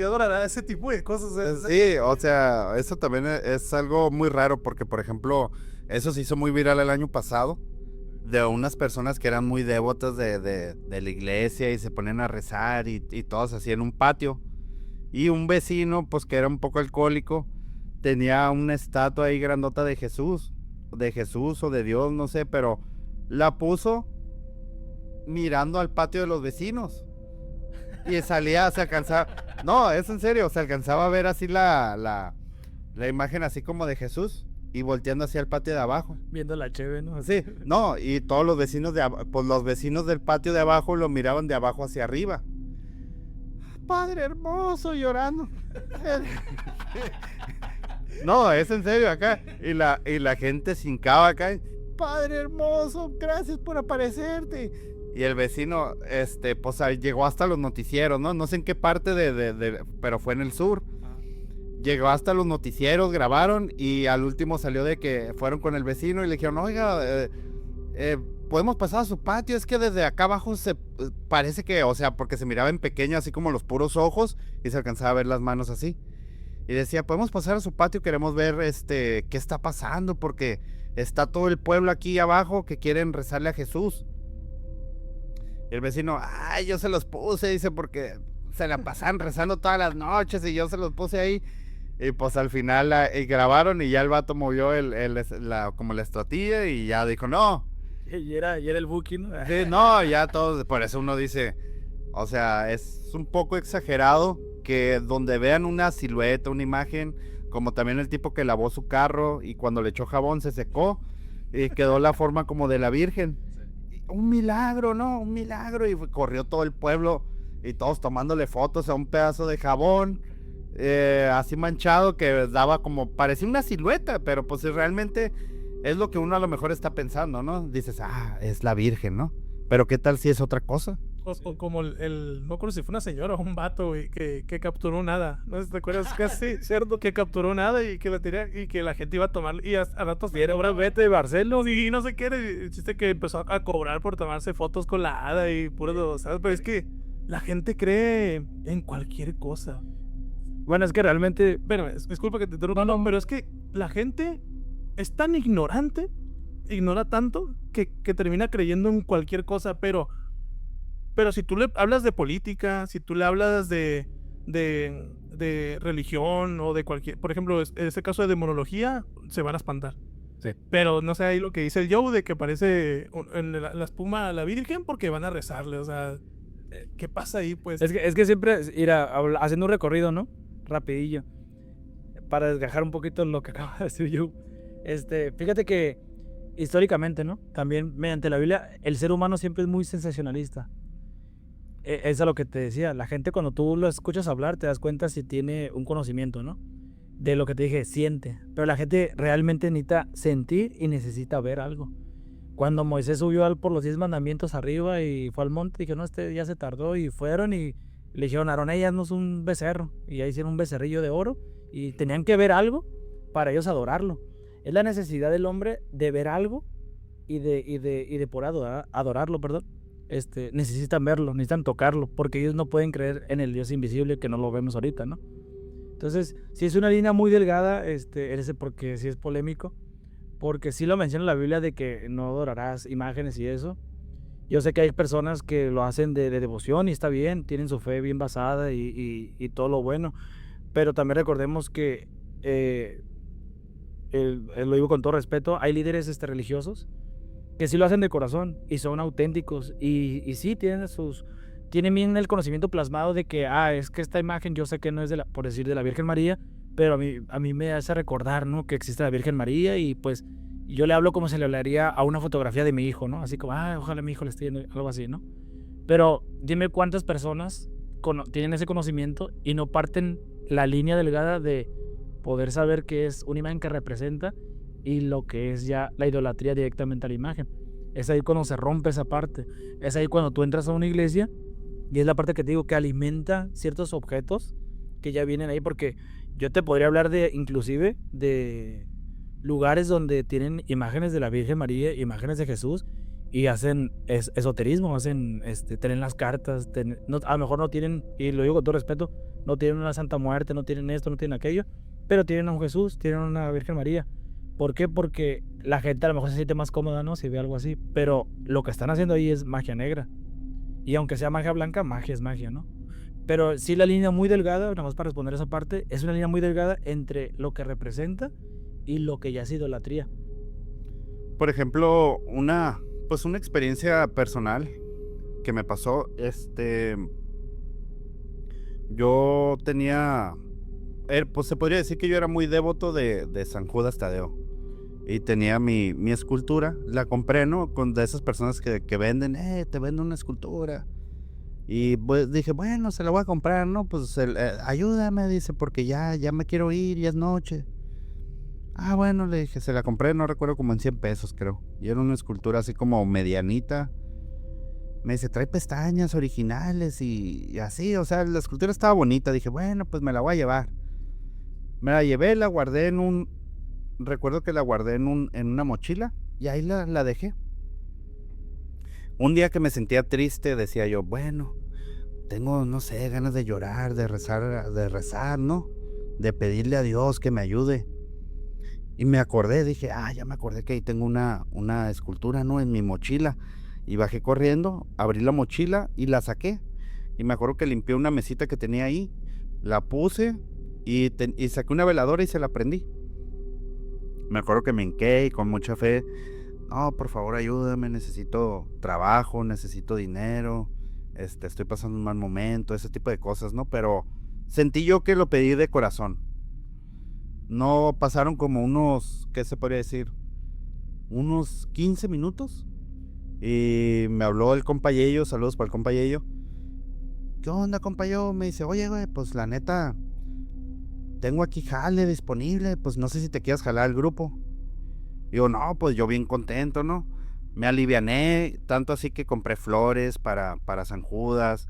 adorará ese tipo de cosas? Sí, o sea, eso también es algo muy raro porque, por ejemplo, eso se hizo muy viral el año pasado, de unas personas que eran muy devotas de la iglesia y se ponían a rezar y todos así en un patio. Y un vecino, pues que era un poco alcohólico, tenía una estatua ahí grandota de Jesús o de Dios, no sé, pero la puso mirando al patio de los vecinos. Y salía, se alcanzaba, no, es en serio, se alcanzaba a ver así la imagen así como de Jesús y volteando hacia el patio de abajo. Viendo la cheve, ¿no? Sí, no, y todos los vecinos pues los vecinos del patio de abajo lo miraban de abajo hacia arriba. Padre hermoso, llorando. No, es en serio acá. Y la gente se hincaba acá. Padre hermoso, gracias por aparecerte. Y el vecino, pues llegó hasta los noticieros, ¿no? No sé en qué parte pero fue en el sur. Llegó hasta los noticieros, grabaron y al último salió de que fueron con el vecino y le dijeron, oiga, podemos pasar a su patio, es que desde acá abajo parece que, o sea, porque se miraba en pequeño así como los puros ojos y se alcanzaba a ver las manos así. Y decía, podemos pasar a su patio, queremos ver qué está pasando porque está todo el pueblo aquí abajo que quieren rezarle a Jesús. Y el vecino, ay, yo se los puse, dice, porque se la pasan rezando todas las noches y yo se los puse ahí. Y pues al final grabaron y ya el vato movió como la estatuilla y ya dijo, no. Y era el booking, ¿no? Sí, no, ya todos, por eso uno dice, o sea, es un poco exagerado que donde vean una silueta, una imagen, como también el tipo que lavó su carro y cuando le echó jabón se secó y quedó la forma como de la Virgen. Un milagro, ¿no? Un milagro. Y corrió todo el pueblo y todos tomándole fotos a un pedazo de jabón así manchado que daba como, parecía una silueta, pero pues realmente es lo que uno a lo mejor está pensando, ¿no? Dices, es la Virgen, ¿no? Pero ¿qué tal si es otra cosa? O como no recuerdo si fue una señora o un vato, güey, que capturó nada. ¿No te acuerdas? Casi cerdo que capturó nada y que la tenía, y que la gente iba a tomar y a ratos Viene ahora vete de Barcelos. y no sé qué, el chiste que empezó a cobrar por tomarse fotos con la hada y puro, ¿sabes? Pero es que la gente cree en cualquier cosa. Bueno, es que realmente... Pero disculpa que te interrumpa, no, pero es que la gente es tan ignorante, ignora tanto, que termina creyendo en cualquier cosa, pero si tú le hablas de política, si tú le hablas de religión o de cualquier, por ejemplo, en este caso de demonología, se van a espantar. Sí. Pero no sé ahí lo que dice el Joe de que parece en la espuma a la Virgen porque van a rezarle, o sea, ¿qué pasa ahí, pues? Es que siempre ir haciendo un recorrido, ¿no? Rapidillo. Para desgajar un poquito lo que acaba de decir Joe. Fíjate que históricamente, ¿no? También mediante la Biblia, el ser humano siempre es muy sensacionalista. Es a lo que te decía, la gente cuando tú lo escuchas hablar te das cuenta si tiene un conocimiento, ¿no? De lo que te dije, siente. Pero la gente realmente necesita sentir y necesita ver algo. Cuando Moisés subió por los 10 mandamientos arriba y fue al monte, dije, no, ya se tardó, y fueron y le dijeron, Aarón, haznos un becerro. Y ahí hicieron un becerrillo de oro y tenían que ver algo para ellos adorarlo. Es la necesidad del hombre de ver algo y de por adorarlo, perdón. Necesitan verlo, necesitan tocarlo, porque ellos no pueden creer en el Dios invisible que no lo vemos ahorita, ¿no? Entonces, sí es una línea muy delgada, porque sí es polémico, porque sí lo menciona la Biblia de que no adorarás imágenes y eso. Yo sé que hay personas que lo hacen de devoción y está bien, tienen su fe bien basada y todo lo bueno, pero también recordemos que, lo digo con todo respeto, hay líderes religiosos que sí lo hacen de corazón y son auténticos y sí tienen bien el conocimiento plasmado de que es que esta imagen yo sé que no es por decir de la Virgen María, pero a mí me hace recordar, ¿no? Que existe la Virgen María y pues yo le hablo como se le hablaría a una fotografía de mi hijo, ¿no? Así como, ojalá mi hijo le esté yendo, algo así, ¿no? Pero dime cuántas personas tienen ese conocimiento y no parten la línea delgada de poder saber qué es una imagen que representa y lo que es ya la idolatría directamente a la imagen. Es ahí cuando se rompe esa parte. Es ahí cuando tú entras a una iglesia y es la parte que te digo que alimenta ciertos objetos que ya vienen ahí, porque yo te podría hablar inclusive de lugares donde tienen imágenes de la Virgen María, imágenes de Jesús y hacen esoterismo, tienen las cartas, a lo mejor no tienen, y lo digo con todo respeto, no tienen una Santa Muerte, no tienen esto, no tienen aquello, pero tienen a un Jesús, tienen una Virgen María. ¿Por qué? Porque la gente a lo mejor se siente más cómoda, ¿no? Si ve algo así. Pero lo que están haciendo ahí es magia negra. Y aunque sea magia blanca, magia es magia, ¿no? Pero sí la línea muy delgada, nada más para responder esa parte, es una línea muy delgada entre lo que representa y lo que ya es idolatría. Por ejemplo, una experiencia personal que me pasó, yo tenía, pues se podría decir que yo era muy devoto de San Judas Tadeo. Y tenía mi escultura, la compré, ¿no? Con de esas personas que venden, te vendo una escultura. Y pues dije, bueno, se la voy a comprar, ¿no? Pues ayúdame, dice, porque ya me quiero ir, ya es noche. Ah, bueno, le dije, se la compré, no recuerdo, como en 100 pesos, creo. Y era una escultura así como medianita. Me dice, trae pestañas originales y así, o sea, la escultura estaba bonita. Dije, bueno, pues me la voy a llevar. Me la llevé, la guardé recuerdo que la guardé en una mochila y ahí la dejé. Un día que me sentía triste, decía yo, bueno, tengo, no sé, ganas de llorar, de rezar, ¿no? De pedirle a Dios que me ayude. Y me acordé, dije, ya me acordé que ahí tengo una escultura, ¿no? En mi mochila. Y bajé corriendo, abrí la mochila y la saqué. Y me acuerdo que limpié una mesita que tenía ahí, la puse y saqué una veladora y se la prendí. Me acuerdo que me hinqué y con mucha fe, no, por favor ayúdame, necesito trabajo, necesito dinero, estoy pasando un mal momento, ese tipo de cosas, ¿no? Pero sentí yo que lo pedí de corazón. No pasaron como unos, ¿qué se podría decir? Unos 15 minutos. Y me habló el compa Yello, saludos para el compa Yello. ¿Qué onda, compa Yello? Me dice, oye, güey, pues la neta, tengo aquí jale disponible, pues no sé si te quieras jalar al grupo. Digo, no, pues yo bien contento, ¿no? Me aliviané, tanto así que compré flores para San Judas.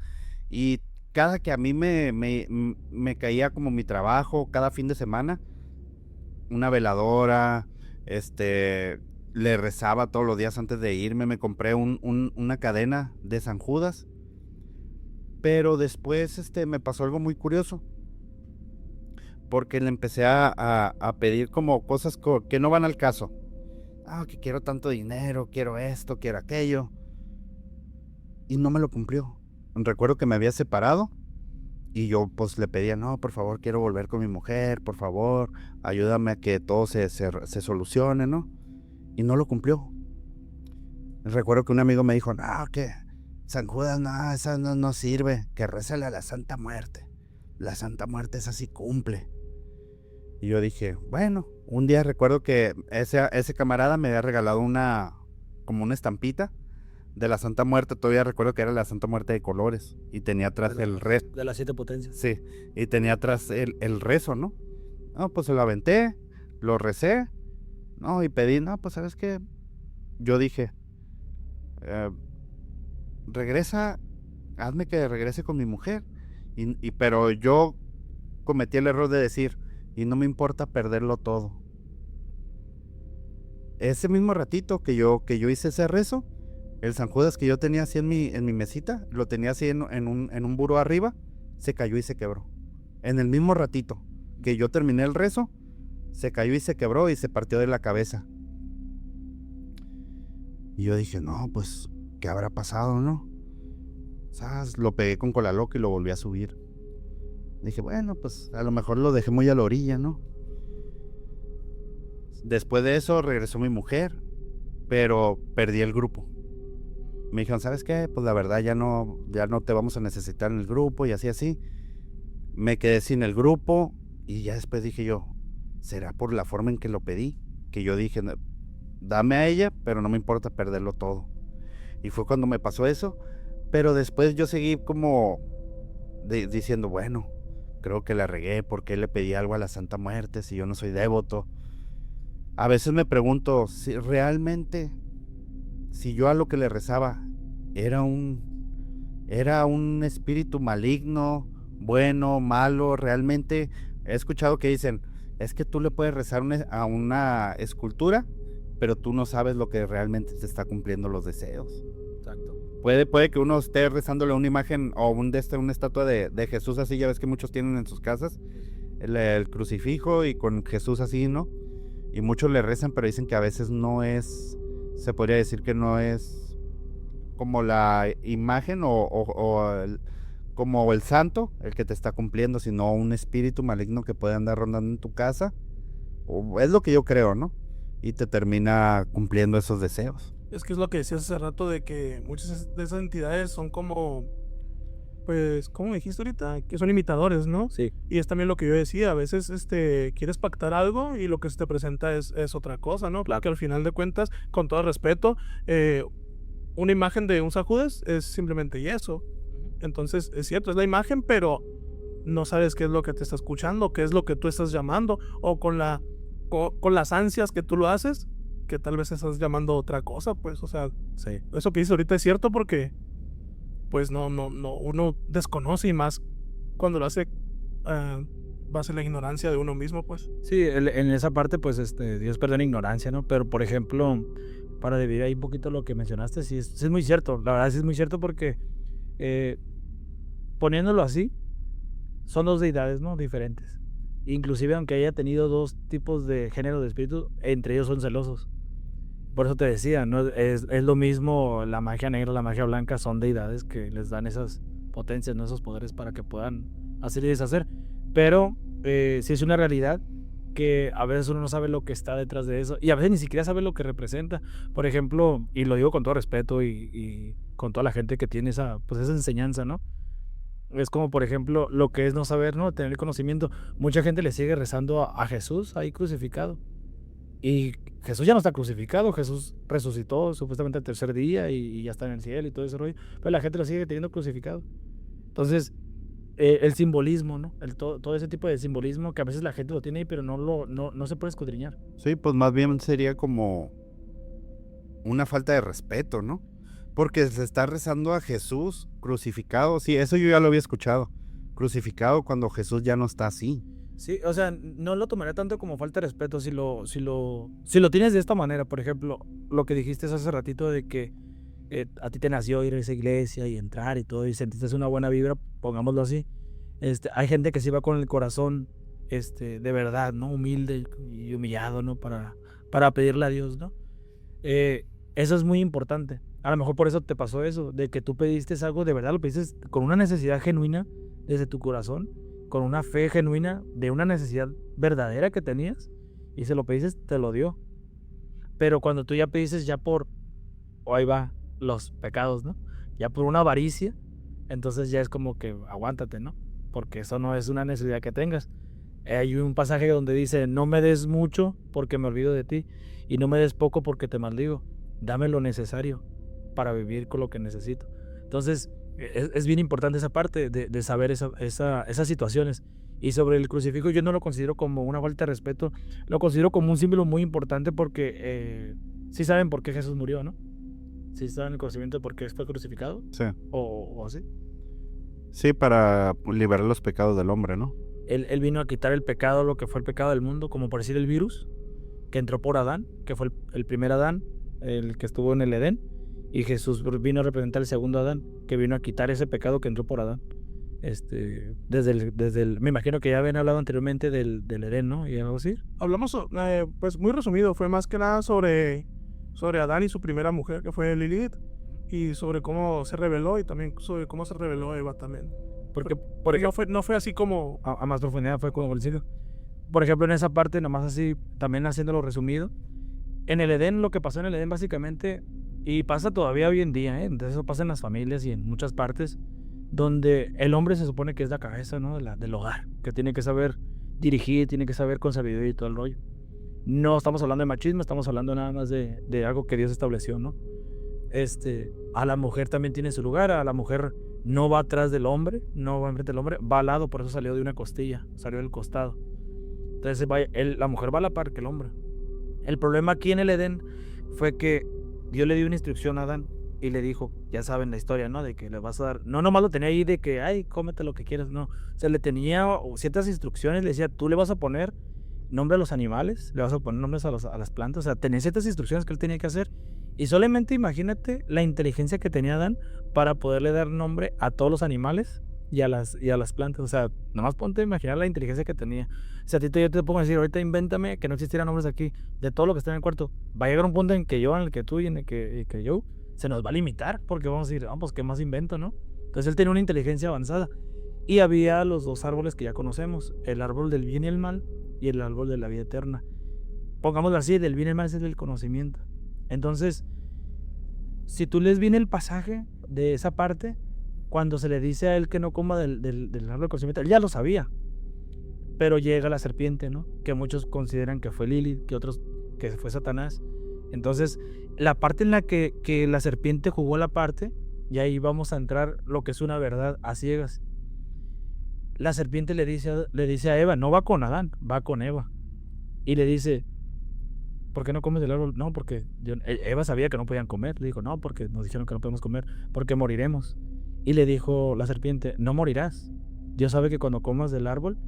Y cada que a mí me caía como mi trabajo, cada fin de semana, una veladora, le rezaba todos los días antes de irme, me compré una cadena de San Judas. Pero después me pasó algo muy curioso, porque le empecé a pedir como cosas que no van al caso. Que quiero tanto dinero, quiero esto, quiero aquello. Y no me lo cumplió. Recuerdo que me había separado y yo pues le pedía, no, por favor, quiero volver con mi mujer, por favor, ayúdame a que todo se solucione, ¿no? Y no lo cumplió. Recuerdo que un amigo me dijo, no, que San Judas, no, esa no sirve, que rézale a la Santa Muerte. La Santa Muerte esa sí cumple. Y yo dije, bueno, un día recuerdo que ese camarada me había regalado como una estampita de la Santa Muerte. Todavía recuerdo que era la Santa Muerte de colores y tenía atrás el rezo. De las 7 potencias. Sí, y tenía atrás el rezo, ¿no? No, pues se lo aventé, lo recé, no, y pedí, no, pues ¿sabes qué? Yo dije, regresa, hazme que regrese con mi mujer. Pero yo cometí el error de decir, y no me importa perderlo todo. Ese mismo ratito que yo hice ese rezo, el San Judas que yo tenía así en mi mesita, lo tenía así en un buró arriba, se cayó y se quebró. En el mismo ratito que yo terminé el rezo, se cayó y se quebró y se partió de la cabeza. Y yo dije, no, pues, ¿qué habrá pasado, no? ¿Sabes? Lo pegué con cola loca y lo volví a subir. Dije, bueno, pues a lo mejor lo dejé muy a la orilla, ¿no? Después de eso regresó mi mujer, pero perdí el grupo. Me dijeron, ¿sabes qué? Pues la verdad ya no te vamos a necesitar en el grupo y así. Me quedé sin el grupo y ya después dije yo, ¿será por la forma en que lo pedí? Que yo dije, dame a ella, pero no me importa perderlo todo. Y fue cuando me pasó eso, pero después yo seguí como diciendo, bueno, creo que la regué, porque le pedí algo a la Santa Muerte si yo no soy devoto. A veces me pregunto si realmente, si yo a lo que le rezaba era un espíritu maligno, bueno, malo. Realmente he escuchado que dicen, es que tú le puedes rezar a una escultura, pero tú no sabes lo que realmente te está cumpliendo los deseos. Exacto. Puede que uno esté rezándole a una imagen o una estatua de Jesús así, ya ves que muchos tienen en sus casas, el crucifijo y con Jesús así, ¿no? y muchos le rezan, pero dicen que a veces no es, se podría decir que no es como la imagen como el santo el que te está cumpliendo, sino un espíritu maligno que puede andar rondando en tu casa, o es lo que yo creo, ¿no? Y te termina cumpliendo esos deseos. Es que es lo que decías hace rato de que muchas de esas entidades son como, pues, ¿cómo dijiste ahorita? Que son imitadores, ¿no? Sí. Y es también lo que yo decía, a veces quieres pactar algo y lo que se te presenta es otra cosa, ¿no? Claro. Porque al final de cuentas, con todo respeto, una imagen de un San Judas es simplemente yeso. Entonces, es cierto, es la imagen, pero no sabes qué es lo que te está escuchando, qué es lo que tú estás llamando, o con las ansias que tú lo haces, que tal vez estás llamando otra cosa, pues, o sea, Sí. eso que dices ahorita es cierto porque, pues, no, uno desconoce, y más cuando lo hace base en la ignorancia de uno mismo, pues. Sí, en esa parte, pues, Dios perdona ignorancia, ¿no? Pero, por ejemplo, para dividir ahí un poquito lo que mencionaste, sí es muy cierto. La verdad sí es muy cierto porque, poniéndolo así, son dos deidades, ¿no? Diferentes. Inclusive, aunque haya tenido dos tipos de género de espíritu, entre ellos son celosos. Por eso te decía, ¿no? Es lo mismo la magia negra, la magia blanca, son deidades que les dan esas potencias, ¿no? Esos poderes para que puedan hacer y deshacer. Pero sí es una realidad que a veces uno no sabe lo que está detrás de eso y a veces ni siquiera sabe lo que representa. Por ejemplo, y lo digo con todo respeto y con toda la gente que tiene esa enseñanza, ¿no? Es como, por ejemplo, lo que es no saber, ¿no? Tener conocimiento. Mucha gente le sigue rezando a Jesús ahí crucificado. Y Jesús ya no está crucificado, Jesús resucitó supuestamente el tercer día y ya está en el cielo y todo ese rollo. Pero la gente lo sigue teniendo crucificado. Entonces, el simbolismo, ¿no? Todo ese tipo de simbolismo que a veces la gente lo tiene ahí, pero no se puede escudriñar. Sí, pues más bien sería como una falta de respeto, ¿no? Porque se está rezando a Jesús crucificado. Sí, eso yo ya lo había escuchado. Crucificado cuando Jesús ya no está así. Sí, o sea, no lo tomaría tanto como falta de respeto si lo tienes de esta manera. Por ejemplo, lo que dijiste hace ratito de que a ti te nació ir a esa iglesia y entrar y todo y sentiste una buena vibra, pongámoslo así. Hay gente que sí va con el corazón de verdad, ¿no? Humilde y humillado, ¿no? Para pedirle a Dios, ¿no? Eso es muy importante. A lo mejor por eso te pasó eso, de que tú pediste algo de verdad, lo pediste con una necesidad genuina desde tu corazón, con una fe genuina de una necesidad verdadera que tenías y se lo pediste, te lo dio. Pero cuando tú ya pediste ya o ahí va, los pecados, ¿no? Ya por una avaricia, entonces ya es como que aguántate, ¿no? Porque eso no es una necesidad que tengas. Hay un pasaje donde dice, no me des mucho porque me olvido de ti y no me des poco porque te maldigo. Dame lo necesario para vivir con lo que necesito. Entonces, es bien importante esa parte de saber esas situaciones. Y sobre el crucifijo yo no lo considero como una falta de respeto, lo considero como un símbolo muy importante porque sí saben por qué Jesús murió, ¿no? Sí saben el conocimiento de por qué fue crucificado. Sí. O así. Sí, para liberar los pecados del hombre, ¿no? Él vino a quitar el pecado, lo que fue el pecado del mundo, como por decir el virus, que entró por Adán, que fue el primer Adán, el que estuvo en el Edén. Y Jesús vino a representar el segundo Adán, que vino a quitar ese pecado que entró por Adán. Me imagino que ya habían hablado anteriormente del Edén, ¿no? Y algo así. Hablamos, pues muy resumido, fue más que nada sobre Adán y su primera mujer, que fue Lilith, y sobre cómo se reveló y también sobre cómo se reveló Eva también. Porque no fue así como... A más profundidad fue como el sitio. Por ejemplo, en esa parte, nomás así, también haciéndolo resumido, en el Edén, lo que pasó en el Edén básicamente, y pasa todavía hoy en día, entonces eso pasa en las familias y en muchas partes, donde el hombre se supone que es la cabeza, ¿no? Del hogar, que tiene que saber dirigir, tiene que saber con sabiduría y todo el rollo. No estamos hablando de machismo, estamos hablando nada más de algo que Dios estableció, ¿no? A la mujer también tiene su lugar, a la mujer no va atrás del hombre, no va enfrente del hombre, va al lado, por eso salió de una costilla, salió del costado. Entonces la mujer va a la par que el hombre. El problema aquí en el Edén fue que Dios le dio una instrucción a Adán y le dijo, ya saben la historia, ¿no? De que le vas a dar, no nomás lo tenía ahí de que, ay, cómete lo que quieras, no. O sea, le tenía ciertas instrucciones, le decía, tú le vas a poner nombre a los animales, le vas a poner nombres a las plantas, o sea, tenía ciertas instrucciones que él tenía que hacer. Y solamente imagínate la inteligencia que tenía Adán para poderle dar nombre a todos los animales y a las plantas. O sea, nomás ponte a imaginar la inteligencia que tenía. O sea, yo te pongo a decir, ahorita invéntame que no existieran hombres aquí, de todo lo que está en el cuarto. Va a llegar un punto en que yo, en el que tú y en el que yo, se nos va a limitar, porque vamos a decir, pues, ¿qué más invento, no? Entonces él tenía una inteligencia avanzada. Y había los 2 árboles que ya conocemos, el árbol del bien y el mal y el árbol de la vida eterna. Pongámoslo así, del bien y el mal es el conocimiento. Entonces, si tú lees bien el pasaje de esa parte, cuando se le dice a él que no coma del árbol del conocimiento, él ya lo sabía. Pero llega la serpiente, ¿no? Que muchos consideran que fue Lilith, que otros que fue Satanás. Entonces, la parte en la que la serpiente jugó la parte, y ahí vamos a entrar lo que es una verdad a ciegas. La serpiente le dice a Eva, no va con Adán, va con Eva. Y le dice, ¿por qué no comes del árbol? No, porque Eva sabía que no podían comer. Le dijo, no, porque nos dijeron que no podemos comer, porque moriremos. Y le dijo la serpiente, no morirás. Dios sabe que cuando comas del árbol,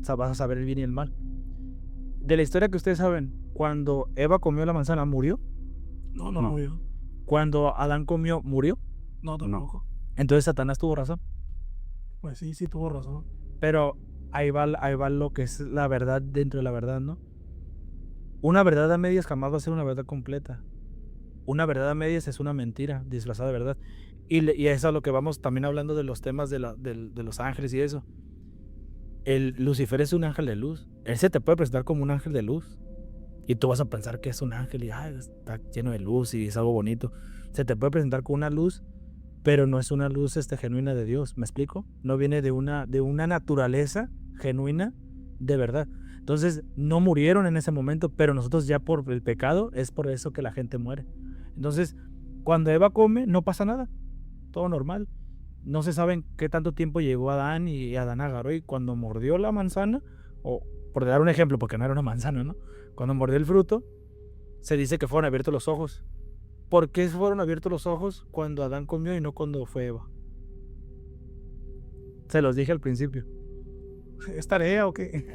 vas a saber el bien y el mal. De la historia que ustedes saben, cuando Eva comió la manzana, ¿murió? No No. murió. Cuando Adán comió, ¿murió? No, tampoco. Entonces Satanás tuvo razón. Pues sí tuvo razón. Pero ahí va lo que es la verdad dentro de la verdad, ¿no? Una verdad a medias jamás va a ser una verdad completa. Una verdad a medias es una mentira disfrazada de verdad. Y eso es a lo que vamos también hablando de los temas de los ángeles y eso. El Lucifer es un ángel de luz. Él se te puede presentar como un ángel de luz. Y tú vas a pensar que es un ángel y está lleno de luz y es algo bonito. Se te puede presentar con una luz, pero no es una luz genuina de Dios. ¿Me explico? No viene de una naturaleza genuina de verdad. Entonces no murieron en ese momento, pero nosotros ya por el pecado es por eso que la gente muere. Entonces, cuando Eva come, no pasa nada. Todo normal. No se sabe qué tanto tiempo llegó Adán y Adán agarró y cuando mordió la manzana, o por dar un ejemplo, porque no era una manzana, ¿no? Cuando mordió el fruto, se dice que fueron abiertos los ojos. ¿Por qué fueron abiertos los ojos cuando Adán comió y no cuando fue Eva? Se los dije al principio. ¿Es tarea o qué?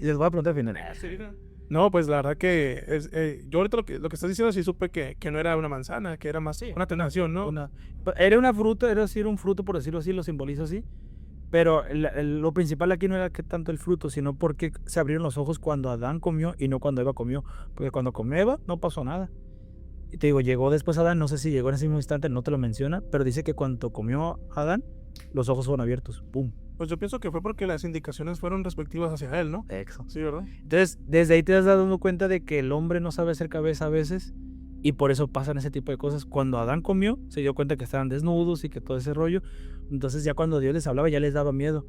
Y les voy a preguntar al final. No, pues la verdad que yo ahorita lo que estás diciendo sí supe que no era una manzana, que era más una tentación, ¿no? Era una fruta, era decir un fruto, por decirlo así, lo simbolizo así. Pero lo principal aquí no era que tanto el fruto, sino porque se abrieron los ojos cuando Adán comió y no cuando Eva comió. Porque cuando comió Eva no pasó nada. Y te digo, llegó después Adán, no sé si llegó en ese mismo instante, no te lo menciona, pero dice que cuando comió Adán, los ojos fueron abiertos. ¡Pum! Pues yo pienso que fue porque las indicaciones fueron respectivas hacia él, ¿no? Exacto. Sí, ¿verdad? Entonces, desde ahí te has dado cuenta de que el hombre no sabe hacer cabeza a veces y por eso pasan ese tipo de cosas. Cuando Adán comió, se dio cuenta que estaban desnudos y que todo ese rollo. Entonces ya cuando Dios les hablaba, ya les daba miedo.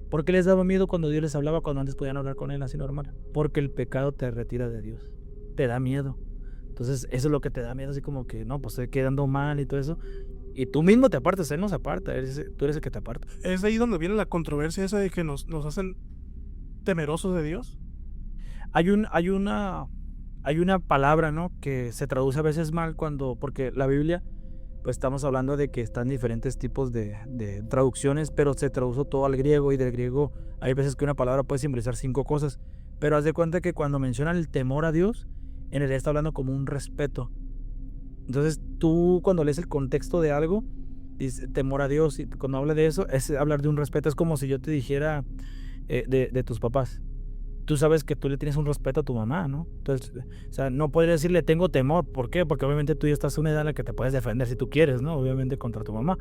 ¿Por qué les daba miedo cuando Dios les hablaba cuando antes podían hablar con él así normal? Porque el pecado te retira de Dios. Te da miedo. Entonces eso es lo que te da miedo, así como que no, pues estoy quedando mal y todo eso. Y tú mismo te apartas, él no se aparta, tú eres el que te aparta. Es ahí donde viene la controversia esa de que nos hacen temerosos de Dios. Hay una palabra, ¿no? Que se traduce a veces mal porque la Biblia, pues estamos hablando de que están diferentes tipos de traducciones, pero se tradujo todo al griego y del griego hay veces que una palabra puede simbolizar 5 cosas. Pero haz de cuenta que cuando mencionan el temor a Dios, en realidad está hablando como un respeto. Entonces tú cuando lees el contexto de algo, dices temor a Dios, y cuando habla de eso, es hablar de un respeto. Es como si yo te dijera de tus papás. Tú sabes que tú le tienes un respeto a tu mamá, ¿no? Entonces, o sea, no podrías decirle tengo temor. ¿Por qué? Porque obviamente tú ya estás en una edad en la que te puedes defender si tú quieres, ¿no? Obviamente contra tu mamá,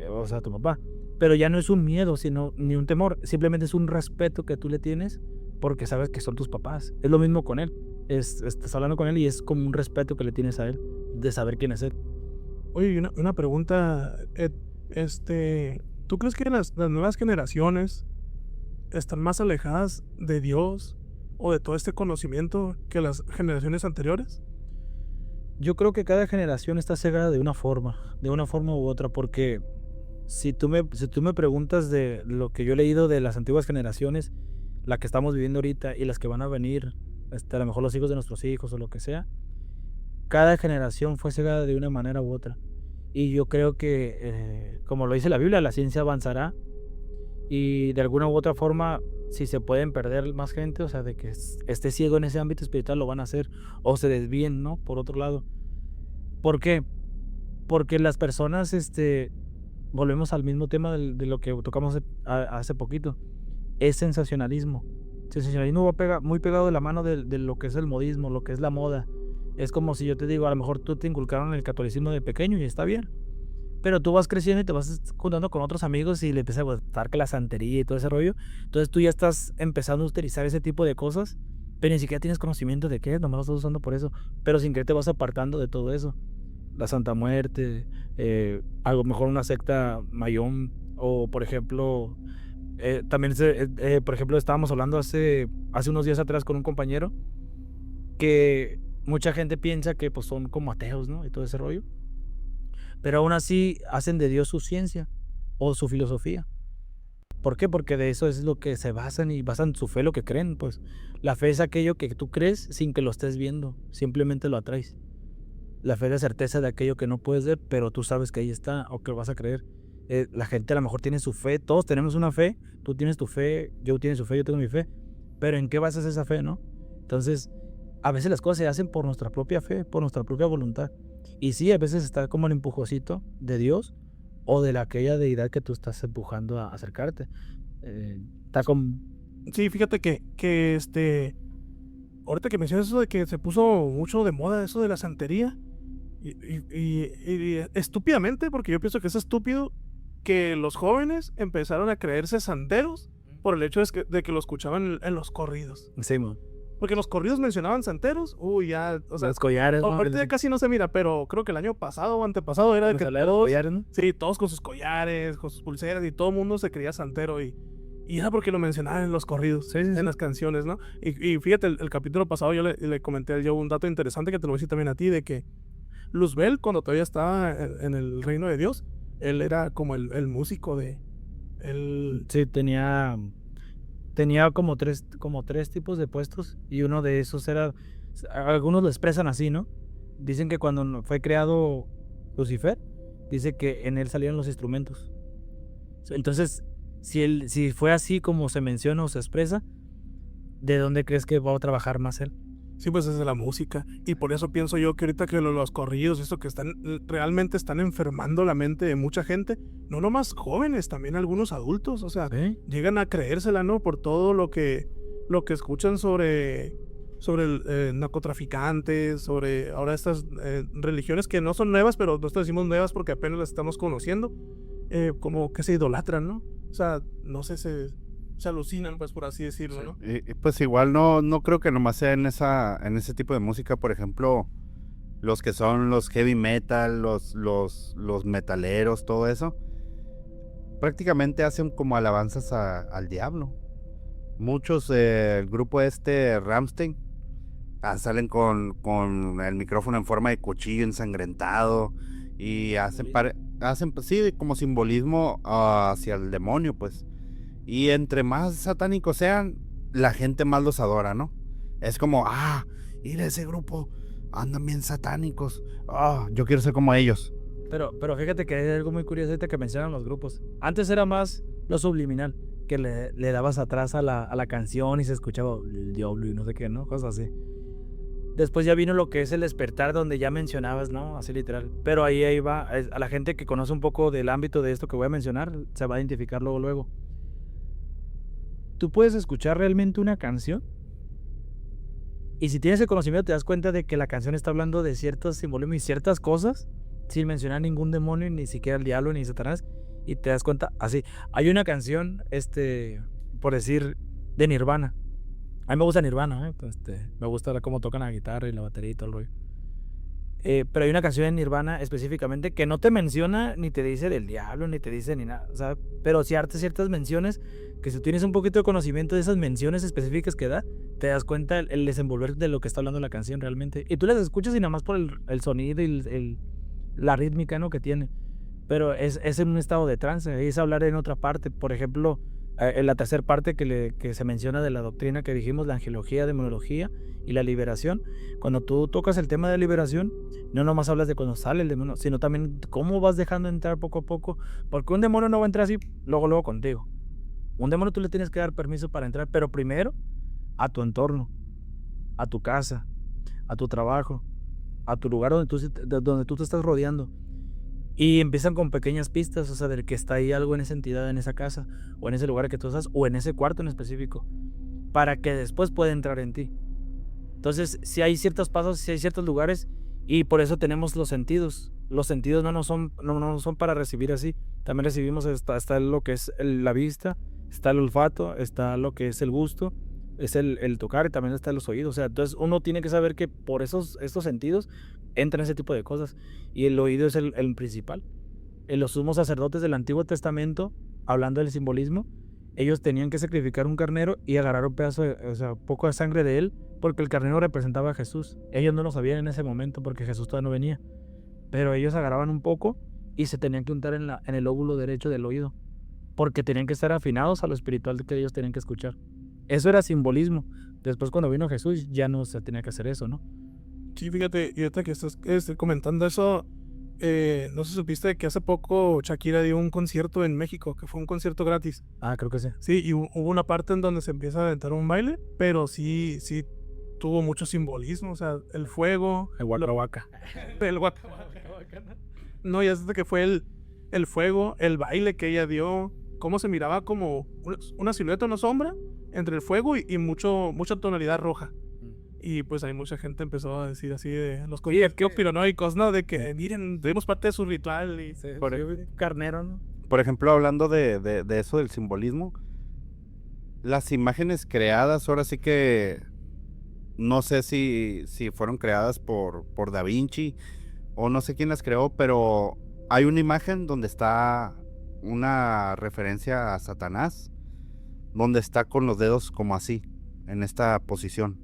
o sea, tu papá. Pero ya no es un miedo, sino ni un temor. Simplemente es un respeto que tú le tienes porque sabes que son tus papás. Es lo mismo con él. Estás hablando con él y es como un respeto que le tienes a él, de saber quién es él. Oye, una pregunta, ¿tú crees que las nuevas generaciones están más alejadas de Dios o de todo este conocimiento que las generaciones anteriores? Yo creo que cada generación está cegada de una forma u otra, porque si tú me preguntas de lo que yo he leído de las antiguas generaciones, la que estamos viviendo ahorita y las que van a venir, a lo mejor los hijos de nuestros hijos o lo que sea, cada generación fue cegada de una manera u otra. Y yo creo que, como lo dice la Biblia, la ciencia avanzará y de alguna u otra forma, si se pueden perder más gente, o sea, de que esté ciego en ese ámbito espiritual, lo van a hacer, o se desvíen, ¿no? Por otro lado. ¿Por qué? Porque las personas volvemos al mismo tema de lo que tocamos hace poquito. Es sensacionalismo. Sensacionalismo va muy pegado de la mano de lo que es el modismo, lo que es la moda. Es como si yo te digo, a lo mejor tú te inculcaron el catolicismo de pequeño y está bien. Pero tú vas creciendo y te vas juntando con otros amigos y le empiezas a gustar que la santería y todo ese rollo. Entonces tú ya estás empezando a utilizar ese tipo de cosas, pero ni siquiera tienes conocimiento de qué es, nomás lo estás usando por eso. Pero sin querer te vas apartando de todo eso. La Santa Muerte, a lo mejor una secta mayón, o por ejemplo, también, por ejemplo, estábamos hablando hace unos días atrás con un compañero que mucha gente piensa que pues son como ateos, ¿no? Y todo ese rollo. Pero aún así hacen de Dios su ciencia o su filosofía. ¿Por qué? Porque de eso es lo que se basan y basan su fe, lo que creen. Pues la fe es aquello que tú crees sin que lo estés viendo, simplemente lo atraes. La fe es la certeza de aquello que no puedes ver, pero tú sabes que ahí está o que lo vas a creer. La gente a lo mejor tiene su fe, todos tenemos una fe, tú tienes tu fe, yo tengo su fe, yo tengo mi fe, pero ¿en qué basas esa fe, no? Entonces, a veces las cosas se hacen por nuestra propia fe, por nuestra propia voluntad. Y sí, a veces está como el empujocito de Dios o de aquella deidad que tú estás empujando a acercarte. Está como... Sí, fíjate que ahorita que mencionas eso de que se puso mucho de moda eso de la santería, y estúpidamente, porque yo pienso que es estúpido que los jóvenes empezaron a creerse santeros por el hecho de que lo escuchaban en los corridos. Sí, man. Porque en los corridos mencionaban santeros, ya, o sea, Los collares, ¿no? ahorita ya casi no se mira, pero creo que el año pasado o antepasado era de que todos, collares, ¿no? sí, todos con sus collares, con sus pulseras, y todo el mundo se creía santero, y era porque lo mencionaban en los corridos, Sí. en las canciones, ¿no? Y fíjate, el capítulo pasado yo le comenté a Joe un dato interesante que te lo voy a decir también a ti, de que Luzbel, cuando todavía estaba en el reino de Dios, él era como el músico de... Sí, tenía como tres tipos de puestos, y uno de esos era, algunos lo expresan así, ¿no? Dicen que cuando fue creado Lucifer, dice que en él salieron los instrumentos. Entonces, si fue así como se menciona o se expresa, ¿de dónde crees que va a trabajar más él? Sí, pues es de la música. Y por eso pienso yo que ahorita que los corridos, eso que realmente están enfermando la mente de mucha gente, no nomás jóvenes, también algunos adultos, o sea, ¿Sí? llegan a creérsela, ¿no? Por todo lo que escuchan sobre narcotraficantes, sobre ahora estas religiones que no son nuevas, pero nosotros decimos nuevas porque apenas las estamos conociendo, como que se idolatran, ¿no? O sea, no sé, se alucinan, pues, por así decirlo, Sí. ¿no? Y pues igual no creo que nomás sea en ese tipo de música. Por ejemplo, los que son los heavy metal, los metaleros, todo eso, prácticamente hacen como alabanzas al diablo. Muchos, el grupo Rammstein, salen con el micrófono en forma de cuchillo ensangrentado y hacen sí, como simbolismo hacia el demonio, pues. Y entre más satánicos sean, la gente más los adora, ¿no? Es como, mira ese grupo, andan bien satánicos, yo quiero ser como ellos. Pero fíjate que hay algo muy curioso ahorita que mencionan los grupos. Antes era más lo subliminal, que le dabas atrás a la canción y se escuchaba el diablo y no sé qué, ¿no? Cosas así. Después ya vino lo que es el despertar, donde ya mencionabas, ¿no? Así literal. Pero ahí va, a la gente que conoce un poco del ámbito de esto que voy a mencionar, se va a identificar luego. Tú puedes escuchar realmente una canción y si tienes el conocimiento te das cuenta de que la canción está hablando de ciertos simbolismos y ciertas cosas sin mencionar ningún demonio, ni siquiera el diablo, ni Satanás, y te das cuenta así. Hay una canción, por decir, de Nirvana. A mí me gusta Nirvana, me gusta cómo tocan la guitarra y la batería y todo el rollo. Pero hay una canción en Nirvana específicamente que no te menciona ni te dice del diablo, ni te dice ni nada, o sea, pero sí hace ciertas menciones que si tienes un poquito de conocimiento de esas menciones específicas que da, te das cuenta el desenvolver de lo que está hablando la canción realmente. Y tú las escuchas y nada más por el sonido y la rítmica, ¿no? que tiene. Pero es en un estado de trance, es hablar en otra parte. Por ejemplo, en la tercera parte que se menciona de la doctrina que dijimos, la angelología, demonología y la liberación. Cuando tú tocas el tema de liberación, no nomás hablas de cuando sale el demonio, sino también cómo vas dejando entrar poco a poco, porque un demonio no va a entrar así luego contigo. Un demonio tú le tienes que dar permiso para entrar, pero primero a tu entorno, a tu casa, a tu trabajo, a tu lugar donde tú te estás rodeando. Y empiezan con pequeñas pistas, o sea, de que está ahí algo en esa entidad, en esa casa, o en ese lugar que tú estás, o en ese cuarto en específico, para que después pueda entrar en ti. Entonces, si hay ciertos pasos, si hay ciertos lugares, y por eso tenemos los sentidos. Los sentidos no son para recibir así. También recibimos, está lo que es la vista, está el olfato, está lo que es el gusto, es el tocar, y también está los oídos. O sea, entonces uno tiene que saber que por estos sentidos entran ese tipo de cosas. Y el oído es el principal. Los sumos sacerdotes del Antiguo Testamento, hablando del simbolismo, ellos tenían que sacrificar un carnero y agarrar un pedazo, poco de sangre de él, porque el carnero representaba a Jesús. Ellos no lo sabían en ese momento porque Jesús todavía no venía. Pero ellos agarraban un poco y se tenían que untar en el lóbulo derecho del oído, porque tenían que estar afinados a lo espiritual que ellos tenían que escuchar. Eso era simbolismo. Después, cuando vino Jesús, ya no se tenía que hacer eso, ¿no? Sí, fíjate, y ahorita que estás comentando eso, no sé si supiste que hace poco Shakira dio un concierto en México, que fue un concierto gratis. Ah, creo que sí. Sí, y hubo una parte en donde se empieza a aventar un baile, pero sí tuvo mucho simbolismo, o sea, el fuego. El Waka Waka. El Waka Waka. No, ya desde que fue el fuego, el baile que ella dio, cómo se miraba como una silueta, una sombra entre el fuego y mucha tonalidad roja. Y pues hay mucha gente empezó a decir así de los conspiranoicos, ¿no? De que miren, tuvimos parte de su ritual y Carnero, ¿no? Por ejemplo, hablando de eso del simbolismo, las imágenes creadas, ahora sí que no sé si fueron creadas por Da Vinci o no sé quién las creó, pero hay una imagen donde está una referencia a Satanás, donde está con los dedos como así, en esta posición,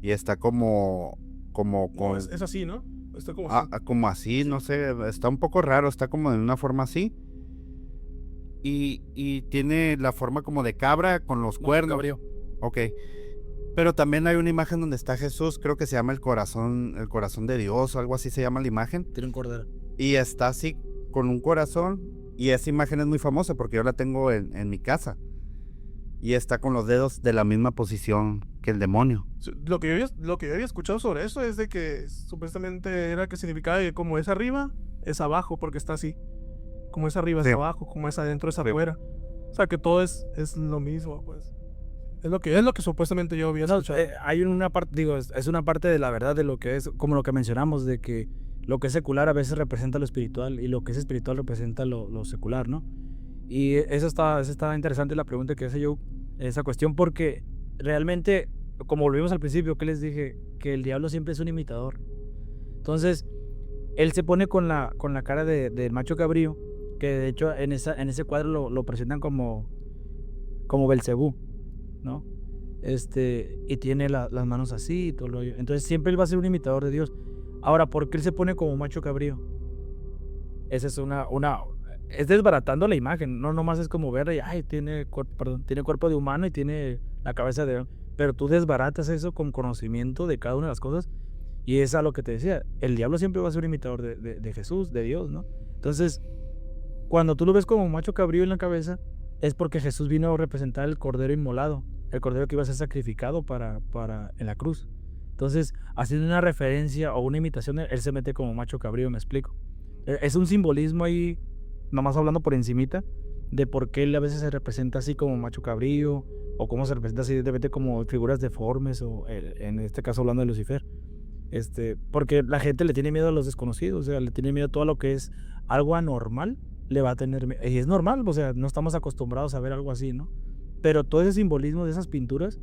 y está como No, con... es así, ¿no? Está como como así, no sé, está un poco raro, está como en una forma así. Y tiene la forma como de cabra con los cuernos. Cabrío. Ok. Pero también hay una imagen donde está Jesús, creo que se llama el corazón de Dios o algo así se llama la imagen. Tiene un cordero. Y está así con un corazón. Y esa imagen es muy famosa porque yo la tengo en mi casa. Y está con los dedos de la misma posición que el demonio. Lo que yo había escuchado sobre eso es de que supuestamente era que significaba que como es arriba, es abajo, porque está así. Como es arriba, Sí. es abajo, como es adentro, es Sí. afuera. O sea, que todo es lo mismo, pues. Es lo que supuestamente yo había escuchado. Hay una parte, digo, es una parte de la verdad de lo que es, como lo que mencionamos, de que lo que es secular a veces representa lo espiritual y lo que es espiritual representa lo secular, ¿no? Y eso está interesante la pregunta que hace yo, esa cuestión, porque realmente, como volvimos al principio, que les dije, que el diablo siempre es un imitador. Entonces, él se pone con la cara del macho cabrío, que de hecho en ese cuadro lo presentan como Belcebú, ¿no? Y tiene las manos así y todo lo... Entonces siempre él va a ser un imitador de Dios. Ahora, ¿por qué él se pone como macho cabrío? Esa es es desbaratando la imagen, no nomás es como ver, ay, tiene cuerpo de humano y tiene la cabeza de... Pero tú desbaratas eso con conocimiento de cada una de las cosas, y es a lo que te decía, el diablo siempre va a ser un imitador de Jesús, de Dios, ¿no? Entonces, cuando tú lo ves como macho cabrío en la cabeza, es porque Jesús vino a representar el cordero inmolado, el cordero que iba a ser sacrificado en la cruz. Entonces, haciendo una referencia o una imitación, él se mete como macho cabrío, me explico. Es un simbolismo ahí, nomás hablando por encimita, de por qué él a veces se representa así como macho cabrío, o cómo se representa así de repente como figuras deformes, o en este caso hablando de Lucifer. Porque la gente le tiene miedo a los desconocidos, o sea, le tiene miedo a todo lo que es algo anormal, le va a tener miedo. Y es normal, o sea, no estamos acostumbrados a ver algo así, ¿no? Pero todo ese simbolismo de esas pinturas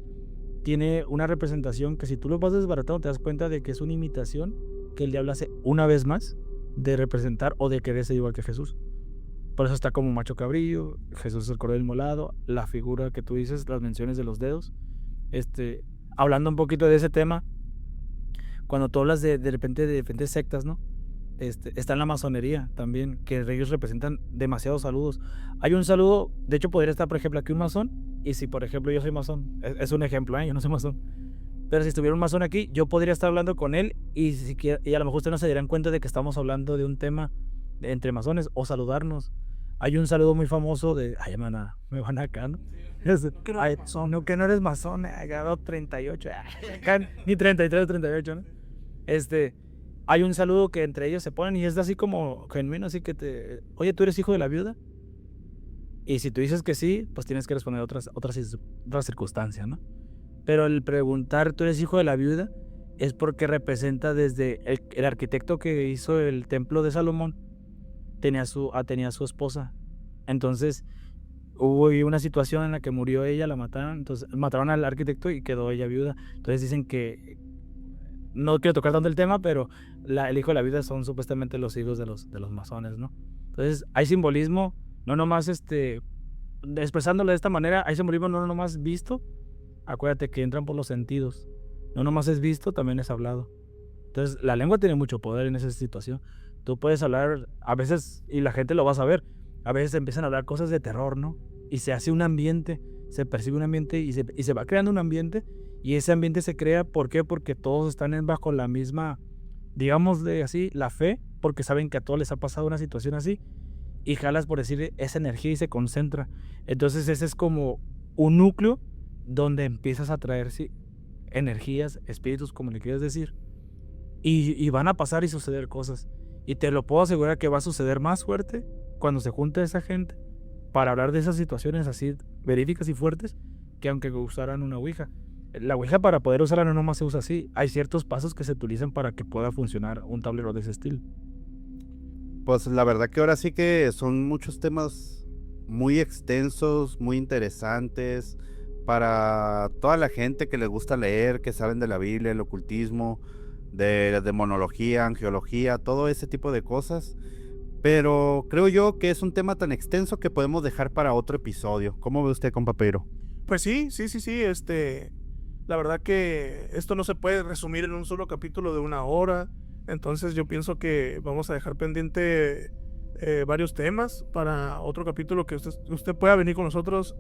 tiene una representación que si tú lo vas desbaratando te das cuenta de que es una imitación que el diablo hace una vez más de representar o de querer ser igual que Jesús. Por eso está como macho cabrillo, Jesús es el cordero inmolado, la figura que tú dices, las menciones de los dedos. Hablando un poquito de ese tema, cuando tú hablas de repente de diferentes sectas, ¿no? Está en la masonería también, que ellos representan demasiados saludos. Hay un saludo, de hecho podría estar por ejemplo aquí un masón, y si por ejemplo yo soy masón, es un ejemplo, yo no soy masón, pero si estuviera un masón aquí, yo podría estar hablando con él y a lo mejor ustedes no se darían cuenta de que estamos hablando de un tema entre masones o saludarnos. Hay un saludo muy famoso de, ay, maná, me van acá, ¿no? Ay, no, que no eres masón, agarró 38, acá, ni 33, 38, ¿no? hay un saludo que entre ellos se ponen y es así como genuino, así que oye, ¿tú eres hijo de la viuda? Y si tú dices que sí, pues tienes que responder otras circunstancias, ¿no? Pero el preguntar, ¿tú eres hijo de la viuda? Es porque representa desde el arquitecto que hizo el templo de Salomón, tenía a su esposa. Entonces, hubo ahí una situación en la que murió ella, la mataron, entonces mataron al arquitecto y quedó ella viuda. Entonces dicen que, no quiero tocar tanto el tema, pero el hijo de la viuda son supuestamente los hijos de los masones, ¿no? Entonces, hay simbolismo, no nomás expresándolo de esta manera, hay simbolismo no nomás visto, acuérdate que entran por los sentidos, no nomás es visto, también es hablado. Entonces, la lengua tiene mucho poder en esa situación. Tú puedes hablar a veces, y la gente lo va a saber, a veces empiezan a hablar cosas de terror, ¿no? Y se hace un ambiente, se percibe un ambiente y se va creando un ambiente, y ese ambiente se crea, ¿por qué? Porque todos están bajo la misma, digámosle así, la fe, porque saben que a todos les ha pasado una situación así, y jalas, por decir, esa energía y se concentra. Entonces ese es como un núcleo donde empiezas a traer energías, espíritus, como le quieras decir, y van a pasar y suceder cosas. Y te lo puedo asegurar que va a suceder más fuerte cuando se junte esa gente para hablar de esas situaciones así verídicas y fuertes, que aunque usaran una ouija. La ouija, para poder usarla, no nomás se usa así. Hay ciertos pasos que se utilizan para que pueda funcionar un tablero de ese estilo. Pues la verdad que ahora sí que son muchos temas muy extensos, muy interesantes para toda la gente que les gusta leer, que saben de la Biblia, el ocultismo, de demonología, angiología, todo ese tipo de cosas. Pero creo yo que es un tema tan extenso que podemos dejar para otro episodio. ¿Cómo ve usted, compa Pedro? Pues sí, la verdad que esto no se puede resumir en un solo capítulo de 1 hora. Entonces yo pienso que vamos a dejar pendiente varios temas para otro capítulo que usted pueda venir con nosotros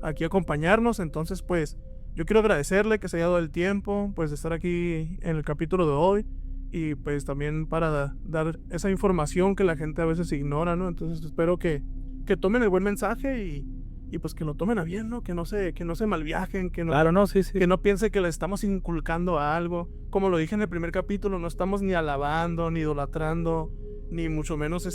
aquí a acompañarnos. Entonces pues yo quiero agradecerle que se haya dado el tiempo pues de estar aquí en el capítulo de hoy, y pues también para dar esa información que la gente a veces ignora, ¿no? Entonces espero que tomen el buen mensaje y pues que lo tomen a bien, ¿no? Que no se malviajen, Claro, no, sí. que no piense que le estamos inculcando algo. Como lo dije en el primer capítulo, no estamos ni alabando, ni idolatrando, ni mucho menos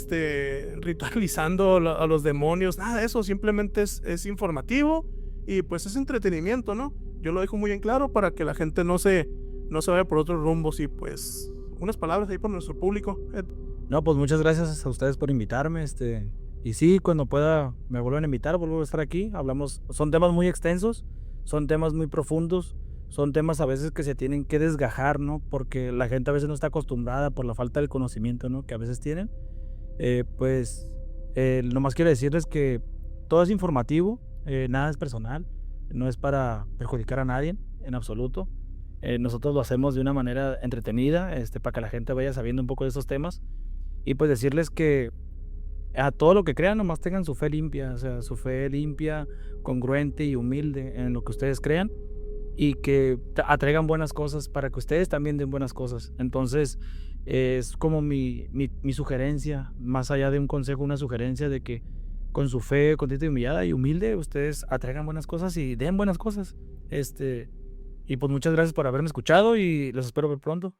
ritualizando a los demonios, nada de eso. Simplemente es informativo y pues es entretenimiento, ¿no? Yo lo dejo muy en claro para que la gente no se vaya por otros rumbos. Y pues unas palabras ahí para nuestro público, Ed. No, pues muchas gracias a ustedes por invitarme, y sí, cuando pueda me vuelven a invitar, vuelvo a estar aquí, hablamos, son temas muy extensos, son temas muy profundos, son temas a veces que se tienen que desgajar, ¿no? Porque la gente a veces no está acostumbrada por la falta del conocimiento, ¿no? Que a veces tienen. Nomás quiero decirles que todo es informativo, nada es personal, no es para perjudicar a nadie en absoluto. Nosotros lo hacemos de una manera entretenida, para que la gente vaya sabiendo un poco de esos temas, y pues decirles que a todo lo que crean, nomás tengan su fe limpia, o sea, su fe limpia, congruente y humilde en lo que ustedes crean, y que atraigan buenas cosas para que ustedes también den buenas cosas. Entonces, es como mi sugerencia, más allá de un consejo, una sugerencia de que con su fe contenta y humillada y humilde, ustedes atraigan buenas cosas y den buenas cosas. Y pues muchas gracias por haberme escuchado y los espero ver pronto.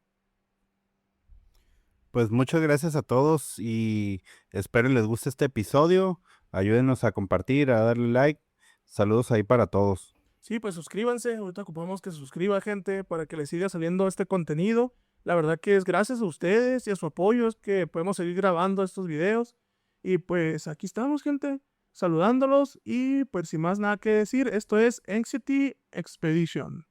Pues muchas gracias a todos y espero les guste este episodio. Ayúdenos a compartir, a darle like. Saludos ahí para todos. Sí, pues suscríbanse. Ahorita ocupamos que se suscriba gente para que les siga saliendo este contenido. La verdad que es gracias a ustedes y a su apoyo es que podemos seguir grabando estos videos. Y pues aquí estamos, gente, saludándolos. Y pues sin más nada que decir, esto es Anxiety Expedition.